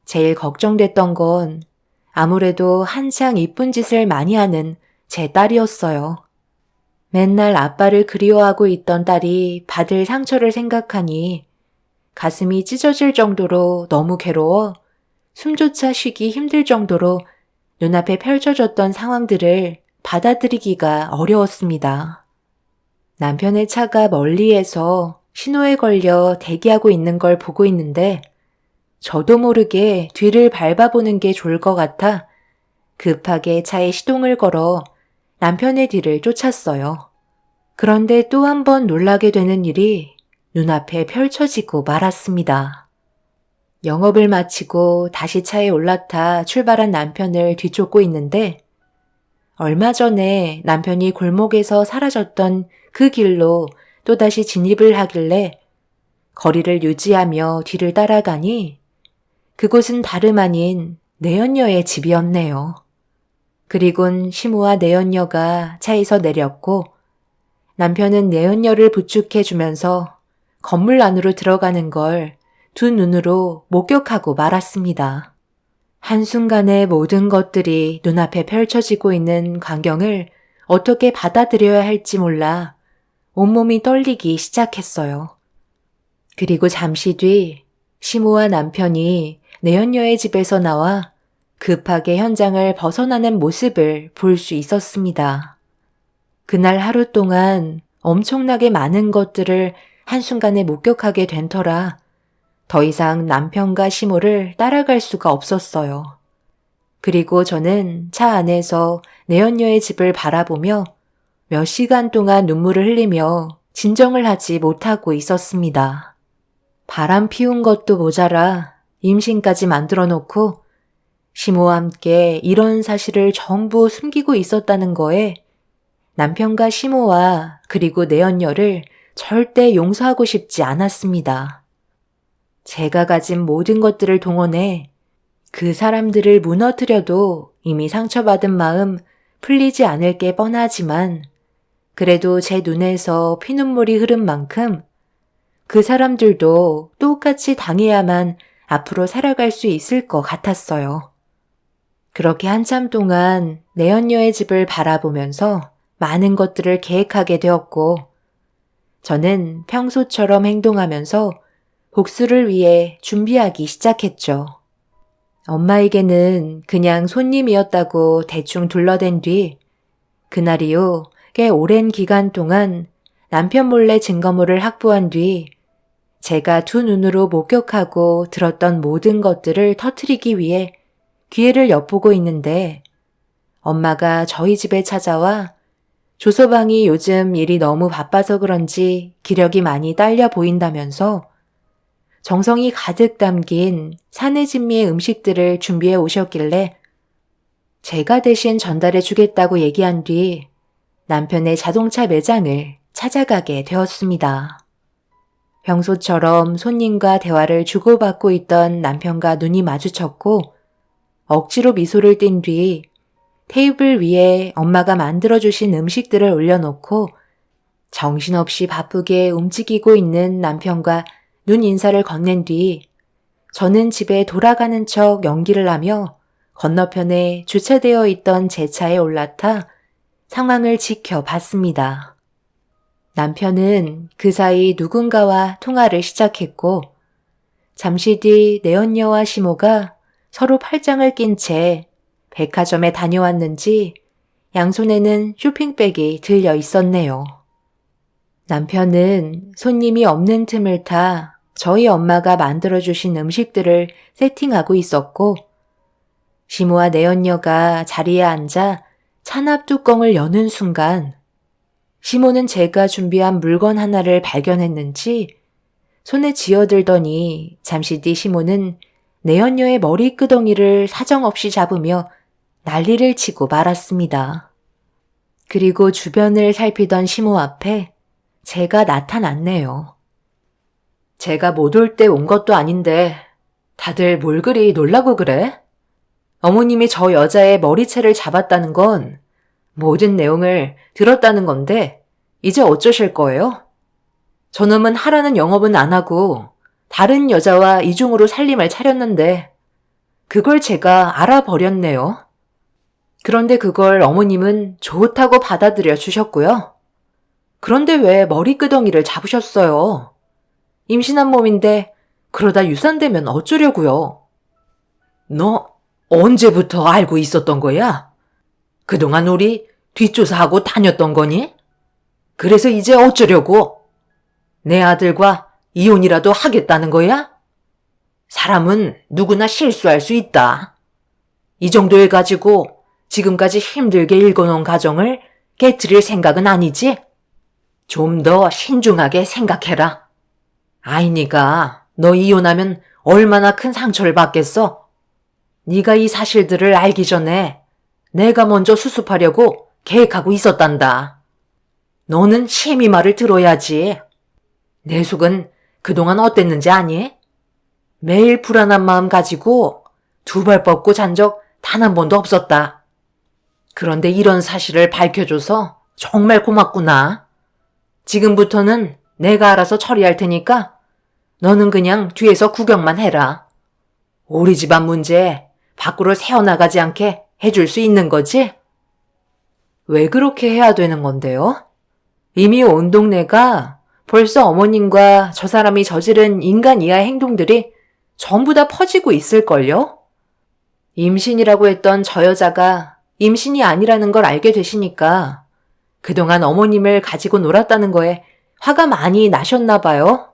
제일 걱정됐던 건 아무래도 한창 이쁜 짓을 많이 하는 제 딸이었어요. 맨날 아빠를 그리워하고 있던 딸이 받을 상처를 생각하니 가슴이 찢어질 정도로 너무 괴로워 숨조차 쉬기 힘들 정도로 눈앞에 펼쳐졌던 상황들을 받아들이기가 어려웠습니다. 남편의 차가 멀리에서 신호에 걸려 대기하고 있는 걸 보고 있는데 저도 모르게 뒤를 밟아보는 게 좋을 것 같아 급하게 차에 시동을 걸어 남편의 뒤를 쫓았어요. 그런데 또 한 번 놀라게 되는 일이 눈앞에 펼쳐지고 말았습니다. 영업을 마치고 다시 차에 올라타 출발한 남편을 뒤쫓고 있는데 얼마 전에 남편이 골목에서 사라졌던 그 길로 또다시 진입을 하길래 거리를 유지하며 뒤를 따라가니 그곳은 다름 아닌 내연녀의 집이었네요. 그리곤 시모와 내연녀가 차에서 내렸고 남편은 내연녀를 부축해주면서 건물 안으로 들어가는 걸 두 눈으로 목격하고 말았습니다. 한순간에 모든 것들이 눈앞에 펼쳐지고 있는 광경을 어떻게 받아들여야 할지 몰라 온몸이 떨리기 시작했어요. 그리고 잠시 뒤 시모와 남편이 내연녀의 집에서 나와 급하게 현장을 벗어나는 모습을 볼 수 있었습니다. 그날 하루 동안 엄청나게 많은 것들을 한순간에 목격하게 된 터라 더 이상 남편과 시모를 따라갈 수가 없었어요. 그리고 저는 차 안에서 내연녀의 집을 바라보며 몇 시간 동안 눈물을 흘리며 진정을 하지 못하고 있었습니다. 바람 피운 것도 모자라 임신까지 만들어 놓고 시모와 함께 이런 사실을 전부 숨기고 있었다는 거에 남편과 시모와 그리고 내연녀를 절대 용서하고 싶지 않았습니다. 제가 가진 모든 것들을 동원해 그 사람들을 무너뜨려도 이미 상처받은 마음 풀리지 않을 게 뻔하지만 그래도 제 눈에서 피눈물이 흐른 만큼 그 사람들도 똑같이 당해야만 앞으로 살아갈 수 있을 것 같았어요. 그렇게 한참 동안 내연녀의 집을 바라보면서 많은 것들을 계획하게 되었고 저는 평소처럼 행동하면서 복수를 위해 준비하기 시작했죠. 엄마에게는 그냥 손님이었다고 대충 둘러댄 뒤 그날 이후 꽤 오랜 기간 동안 남편 몰래 증거물을 확보한 뒤 제가 두 눈으로 목격하고 들었던 모든 것들을 터뜨리기 위해 기회를 엿보고 있는데 엄마가 저희 집에 찾아와 조서방이 요즘 일이 너무 바빠서 그런지 기력이 많이 딸려 보인다면서 정성이 가득 담긴 사내 진미의 음식들을 준비해 오셨길래 제가 대신 전달해 주겠다고 얘기한 뒤 남편의 자동차 매장을 찾아가게 되었습니다. 평소처럼 손님과 대화를 주고받고 있던 남편과 눈이 마주쳤고 억지로 미소를 띈 뒤 테이블 위에 엄마가 만들어주신 음식들을 올려놓고 정신없이 바쁘게 움직이고 있는 남편과 눈 인사를 건넨 뒤 저는 집에 돌아가는 척 연기를 하며 건너편에 주차되어 있던 제 차에 올라타 상황을 지켜봤습니다. 남편은 그 사이 누군가와 통화를 시작했고 잠시 뒤 내연녀와 시모가 서로 팔짱을 낀 채 백화점에 다녀왔는지 양손에는 쇼핑백이 들려 있었네요. 남편은 손님이 없는 틈을 타 저희 엄마가 만들어주신 음식들을 세팅하고 있었고 시모와 내연녀가 자리에 앉아 찬압 뚜껑을 여는 순간 시모는 제가 준비한 물건 하나를 발견했는지 손에 쥐어들더니 잠시 뒤 시모는 내연녀의 머리끄덩이를 사정없이 잡으며 난리를 치고 말았습니다. 그리고 주변을 살피던 시모 앞에 제가 나타났네요. 제가 못 올 때 온 것도 아닌데 다들 뭘 그리 놀라고 그래? 어머님이 저 여자의 머리채를 잡았다는 건 모든 내용을 들었다는 건데 이제 어쩌실 거예요? 저놈은 하라는 영업은 안 하고 다른 여자와 이중으로 살림을 차렸는데 그걸 제가 알아버렸네요. 그런데 그걸 어머님은 좋다고 받아들여 주셨고요. 그런데 왜 머리끄덩이를 잡으셨어요? 임신한 몸인데 그러다 유산되면 어쩌려고요? 너 언제부터 알고 있었던 거야? 그동안 우리 뒷조사하고 다녔던 거니? 그래서 이제 어쩌려고? 내 아들과 이혼이라도 하겠다는 거야? 사람은 누구나 실수할 수 있다. 이 정도에 가지고 지금까지 힘들게 읽어놓은 가정을 깨트릴 생각은 아니지? 좀 더 신중하게 생각해라. 아이니가 너 이혼하면 얼마나 큰 상처를 받겠어? 네가 이 사실들을 알기 전에 내가 먼저 수습하려고 계획하고 있었단다. 너는 심히 말을 들어야지. 내 속은 그동안 어땠는지 아니? 매일 불안한 마음 가지고 두 발 뻗고 잔 적 단 한 번도 없었다. 그런데 이런 사실을 밝혀줘서 정말 고맙구나. 지금부터는 내가 알아서 처리할 테니까 너는 그냥 뒤에서 구경만 해라. 우리 집안 문제 밖으로 새어나가지 않게 해줄 수 있는 거지? 왜 그렇게 해야 되는 건데요? 이미 온 동네가 벌써 어머님과 저 사람이 저지른 인간 이하의 행동들이 전부 다 퍼지고 있을걸요? 임신이라고 했던 저 여자가 임신이 아니라는 걸 알게 되시니까 그동안 어머님을 가지고 놀았다는 거에 화가 많이 나셨나 봐요.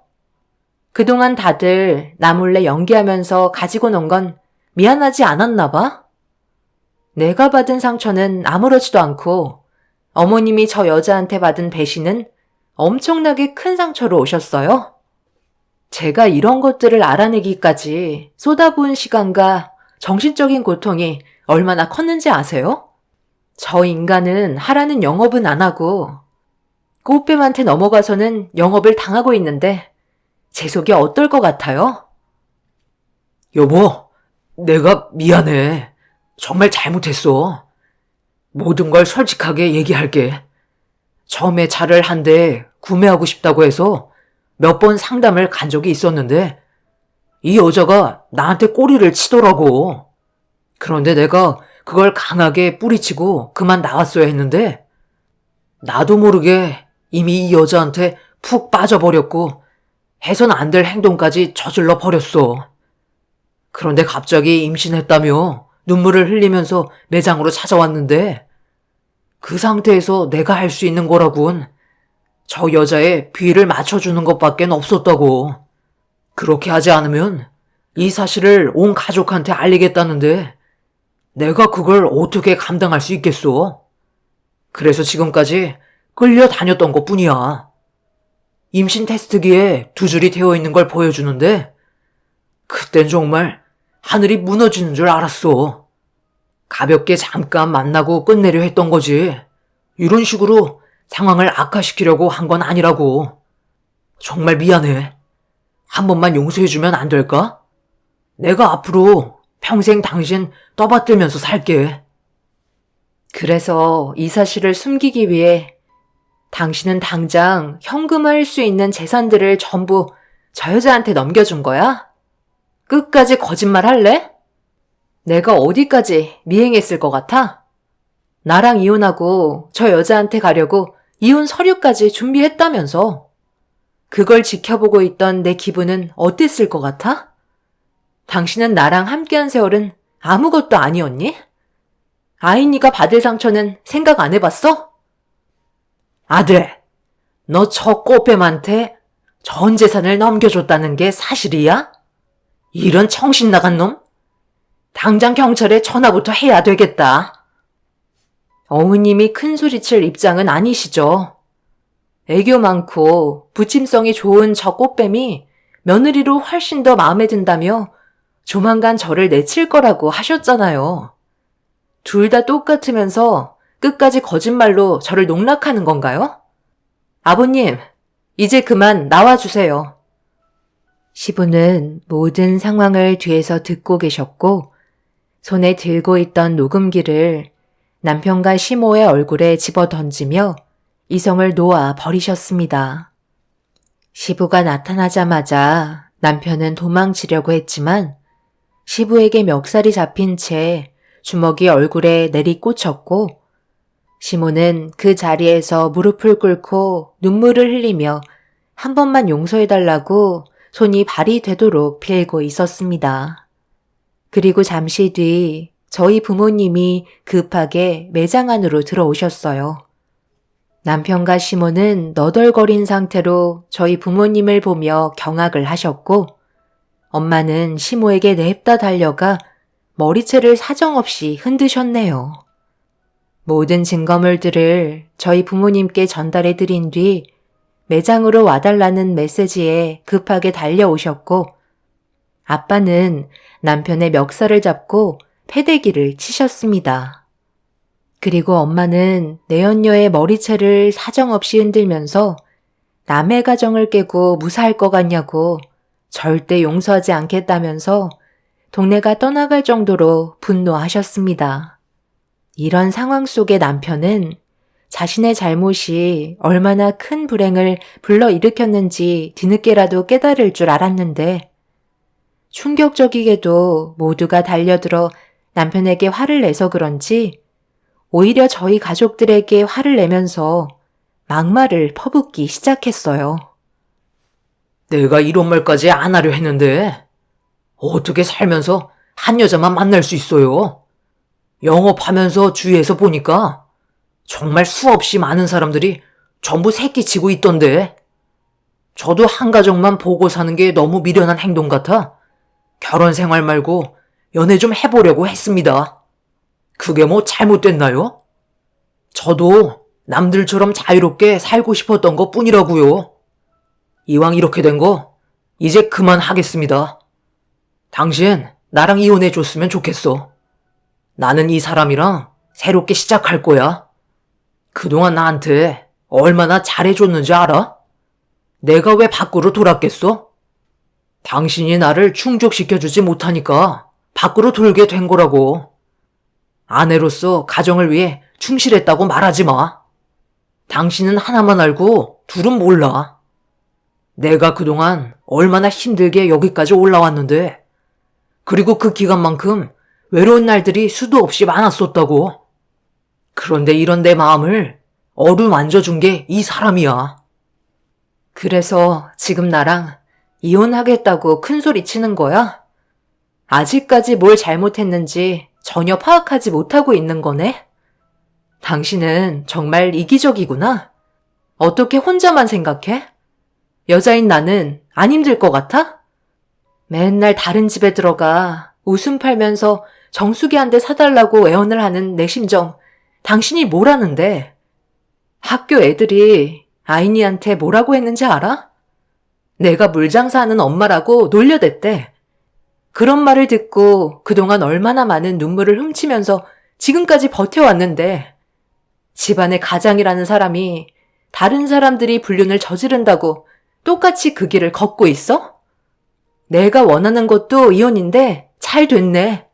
그동안 다들 나 몰래 연기하면서 가지고 논 건 미안하지 않았나 봐. 내가 받은 상처는 아무렇지도 않고 어머님이 저 여자한테 받은 배신은 엄청나게 큰 상처로 오셨어요. 제가 이런 것들을 알아내기까지 쏟아부은 시간과 정신적인 고통이 얼마나 컸는지 아세요? 저 인간은 하라는 영업은 안 하고 꽃뱀한테 넘어가서는 영업을 당하고 있는데 제 속이 어떨 것 같아요? 여보, 내가 미안해. 정말 잘못했어. 모든 걸 솔직하게 얘기할게. 처음에 차를 한 대 구매하고 싶다고 해서 몇 번 상담을 간 적이 있었는데 이 여자가 나한테 꼬리를 치더라고. 그런데 내가 그걸 강하게 뿌리치고 그만 나왔어야 했는데 나도 모르게 이미 이 여자한테 푹 빠져버렸고 해선 안 될 행동까지 저질러 버렸어. 그런데 갑자기 임신했다며 눈물을 흘리면서 매장으로 찾아왔는데 그 상태에서 내가 할 수 있는 거라곤 저 여자의 비위를 맞춰주는 것밖엔 없었다고. 그렇게 하지 않으면 이 사실을 온 가족한테 알리겠다는데 내가 그걸 어떻게 감당할 수 있겠어? 그래서 지금까지 끌려다녔던 것뿐이야. 임신 테스트기에 두 줄이 되어 있는 걸 보여주는데 그땐 정말 하늘이 무너지는 줄 알았어. 가볍게 잠깐 만나고 끝내려 했던 거지. 이런 식으로 상황을 악화시키려고 한 건 아니라고. 정말 미안해. 한 번만 용서해주면 안 될까? 내가 앞으로 평생 당신 떠받들면서 살게. 그래서 이 사실을 숨기기 위해 당신은 당장 현금화할 수 있는 재산들을 전부 저 여자한테 넘겨준 거야? 끝까지 거짓말 할래? 내가 어디까지 미행했을 것 같아? 나랑 이혼하고 저 여자한테 가려고 이혼 서류까지 준비했다면서. 그걸 지켜보고 있던 내 기분은 어땠을 것 같아? 당신은 나랑 함께한 세월은 아무것도 아니었니? 아이니가 받을 상처는 생각 안 해봤어? 아들, 너 저 꽃뱀한테 전 재산을 넘겨줬다는 게 사실이야? 이런 정신 나간 놈? 당장 경찰에 전화부터 해야 되겠다. 어머님이 큰소리칠 입장은 아니시죠. 애교 많고 부침성이 좋은 저 꽃뱀이 며느리로 훨씬 더 마음에 든다며 조만간 저를 내칠 거라고 하셨잖아요. 둘 다 똑같으면서 끝까지 거짓말로 저를 농락하는 건가요? 아버님, 이제 그만 나와주세요. 시부는 모든 상황을 뒤에서 듣고 계셨고 손에 들고 있던 녹음기를 남편과 시모의 얼굴에 집어 던지며 이성을 놓아 버리셨습니다. 시부가 나타나자마자 남편은 도망치려고 했지만 시부에게 멱살이 잡힌 채 주먹이 얼굴에 내리꽂혔고 시모는 그 자리에서 무릎을 꿇고 눈물을 흘리며 한 번만 용서해달라고 손이 발이 되도록 빌고 있었습니다. 그리고 잠시 뒤 저희 부모님이 급하게 매장 안으로 들어오셨어요. 남편과 시모는 너덜거린 상태로 저희 부모님을 보며 경악을 하셨고 엄마는 시모에게 냅다 달려가 머리채를 사정없이 흔드셨네요. 모든 증거물들을 저희 부모님께 전달해 드린 뒤 매장으로 와달라는 메시지에 급하게 달려오셨고 아빠는 남편의 멱살을 잡고 패대기를 치셨습니다. 그리고 엄마는 내연녀의 머리채를 사정없이 흔들면서 남의 가정을 깨고 무사할 것 같냐고 절대 용서하지 않겠다면서 동네가 떠나갈 정도로 분노하셨습니다. 이런 상황 속의 남편은 자신의 잘못이 얼마나 큰 불행을 불러일으켰는지 뒤늦게라도 깨달을 줄 알았는데 충격적이게도 모두가 달려들어 남편에게 화를 내서 그런지 오히려 저희 가족들에게 화를 내면서 막말을 퍼붓기 시작했어요. 내가 이런 말까지 안 하려 했는데 어떻게 살면서 한 여자만 만날 수 있어요. 영업하면서 주위에서 보니까 정말 수없이 많은 사람들이 전부 새끼치고 있던데. 저도 한 가정만 보고 사는 게 너무 미련한 행동 같아 결혼 생활 말고 연애 좀 해보려고 했습니다. 그게 뭐 잘못됐나요? 저도 남들처럼 자유롭게 살고 싶었던 것 뿐이라고요. 이왕 이렇게 된 거 이제 그만하겠습니다. 당신 나랑 이혼해 줬으면 좋겠어. 나는 이 사람이랑 새롭게 시작할 거야. 그동안 나한테 얼마나 잘해줬는지 알아? 내가 왜 밖으로 돌았겠어? 당신이 나를 충족시켜주지 못하니까 밖으로 돌게 된 거라고. 아내로서 가정을 위해 충실했다고 말하지 마. 당신은 하나만 알고 둘은 몰라. 내가 그동안 얼마나 힘들게 여기까지 올라왔는데, 그리고 그 기간만큼 외로운 날들이 수도 없이 많았었다고. 그런데 이런 내 마음을 어루만져준 게 이 사람이야. 그래서 지금 나랑 이혼하겠다고 큰 소리 치는 거야? 아직까지 뭘 잘못했는지 전혀 파악하지 못하고 있는 거네? 당신은 정말 이기적이구나. 어떻게 혼자만 생각해? 여자인 나는 안 힘들 것 같아? 맨날 다른 집에 들어가 웃음 팔면서 정수기 한 대 사달라고 애원을 하는 내 심정, 당신이 뭐라는데? 학교 애들이 아이니한테 뭐라고 했는지 알아? 내가 물장사하는 엄마라고 놀려댔대. 그런 말을 듣고 그동안 얼마나 많은 눈물을 훔치면서 지금까지 버텨왔는데, 집안의 가장이라는 사람이 다른 사람들이 불륜을 저지른다고 똑같이 그 길을 걷고 있어? 내가 원하는 것도 이혼인데 잘 됐네.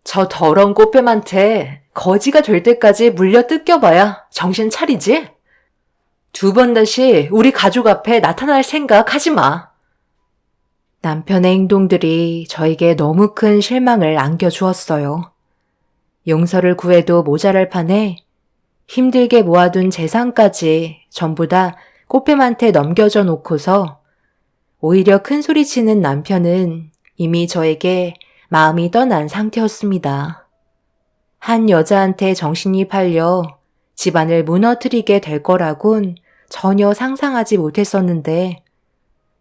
저 더러운 꽃뱀한테 거지가 될 때까지 물려 뜯겨봐야 정신 차리지? 두 번 다시 우리 가족 앞에 나타날 생각 하지 마. 남편의 행동들이 저에게 너무 큰 실망을 안겨주었어요. 용서를 구해도 모자랄 판에 힘들게 모아둔 재산까지 전부 다 꽃뱀한테 넘겨줘 놓고서 오히려 큰 소리치는 남편은 이미 저에게 마음이 떠난 상태였습니다. 한 여자한테 정신이 팔려 집안을 무너뜨리게 될 거라곤 전혀 상상하지 못했었는데,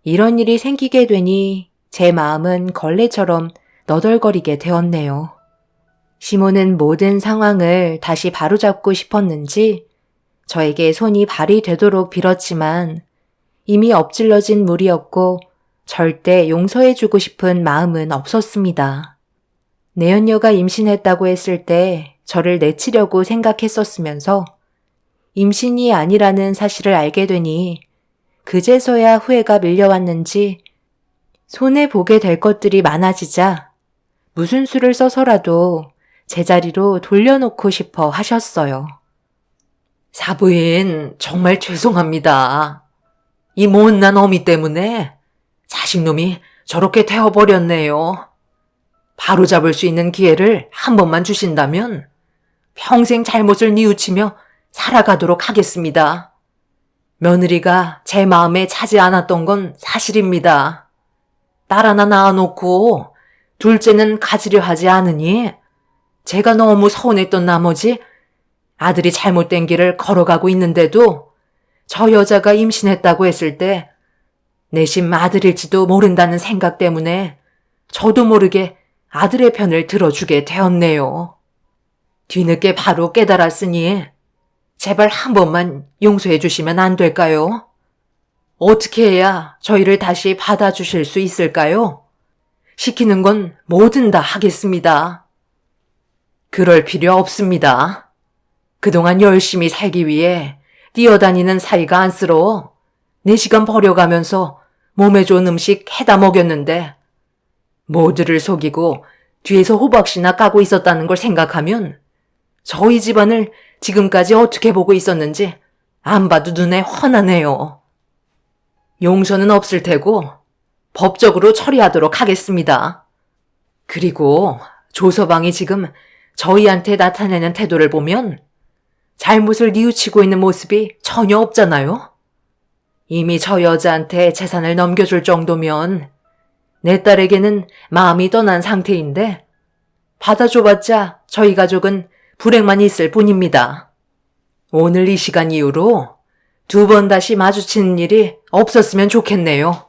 이런 일이 생기게 되니 제 마음은 걸레처럼 너덜거리게 되었네요. 시모는 모든 상황을 다시 바로잡고 싶었는지 저에게 손이 발이 되도록 빌었지만 이미 엎질러진 물이었고 절대 용서해주고 싶은 마음은 없었습니다. 내연녀가 임신했다고 했을 때 저를 내치려고 생각했었으면서 임신이 아니라는 사실을 알게 되니 그제서야 후회가 밀려왔는지 손해보게 될 것들이 많아지자 무슨 수를 써서라도 제자리로 돌려놓고 싶어 하셨어요. 사부인, 정말 죄송합니다. 이 못난 어미 때문에 자식놈이 저렇게 되어버렸네요. 바로잡을 수 있는 기회를 한 번만 주신다면 평생 잘못을 뉘우치며 살아가도록 하겠습니다. 며느리가 제 마음에 차지 않았던 건 사실입니다. 딸 하나 낳아놓고 둘째는 가지려 하지 않으니 제가 너무 서운했던 나머지 아들이 잘못된 길을 걸어가고 있는데도 저 여자가 임신했다고 했을 때 내심 아들일지도 모른다는 생각 때문에 저도 모르게 아들의 편을 들어주게 되었네요. 뒤늦게 바로 깨달았으니 제발 한 번만 용서해 주시면 안 될까요? 어떻게 해야 저희를 다시 받아주실 수 있을까요? 시키는 건 뭐든 다 하겠습니다. 그럴 필요 없습니다. 그동안 열심히 살기 위해 뛰어다니는 사이가 안쓰러워 내 시간 버려가면서 몸에 좋은 음식 해다 먹였는데 모두를 속이고 뒤에서 호박씨나 까고 있었다는 걸 생각하면 저희 집안을 지금까지 어떻게 보고 있었는지 안 봐도 눈에 훤하네요. 용서는 없을 테고 법적으로 처리하도록 하겠습니다. 그리고 조서방이 지금 저희한테 나타내는 태도를 보면 잘못을 뉘우치고 있는 모습이 전혀 없잖아요. 이미 저 여자한테 재산을 넘겨줄 정도면 내 딸에게는 마음이 떠난 상태인데 받아줘봤자 저희 가족은 불행만 있을 뿐입니다. 오늘 이 시간 이후로 2번 다시 마주치는 일이 없었으면 좋겠네요.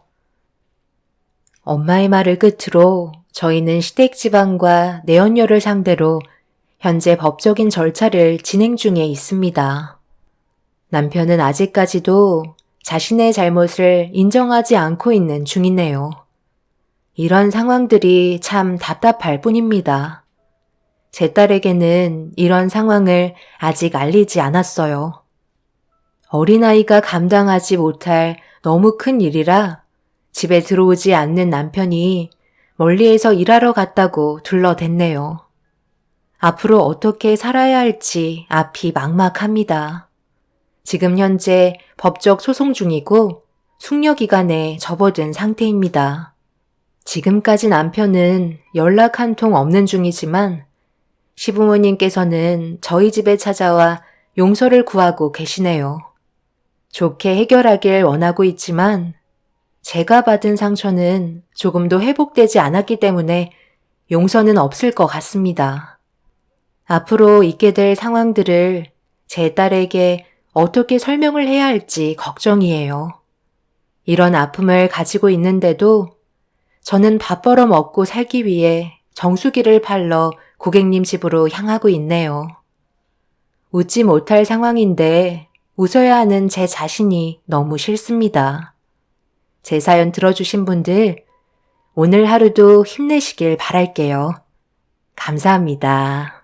엄마의 말을 끝으로 저희는 시댁 지방과 내연녀를 상대로 현재 법적인 절차를 진행 중에 있습니다. 남편은 아직까지도 자신의 잘못을 인정하지 않고 있는 중이네요. 이런 상황들이 참 답답할 뿐입니다. 제 딸에게는 이런 상황을 아직 알리지 않았어요. 어린아이가 감당하지 못할 너무 큰 일이라 집에 들어오지 않는 남편이 멀리에서 일하러 갔다고 둘러댔네요. 앞으로 어떻게 살아야 할지 앞이 막막합니다. 지금 현재 법적 소송 중이고 숙려기간에 접어든 상태입니다. 지금까지 남편은 연락 한 통 없는 중이지만 시부모님께서는 저희 집에 찾아와 용서를 구하고 계시네요. 좋게 해결하길 원하고 있지만 제가 받은 상처는 조금도 회복되지 않았기 때문에 용서는 없을 것 같습니다. 앞으로 있게 될 상황들을 제 딸에게 어떻게 설명을 해야 할지 걱정이에요. 이런 아픔을 가지고 있는데도 저는 밥 벌어 먹고 살기 위해 정수기를 팔러 고객님 집으로 향하고 있네요. 웃지 못할 상황인데 웃어야 하는 제 자신이 너무 싫습니다. 제 사연 들어주신 분들, 오늘 하루도 힘내시길 바랄게요. 감사합니다.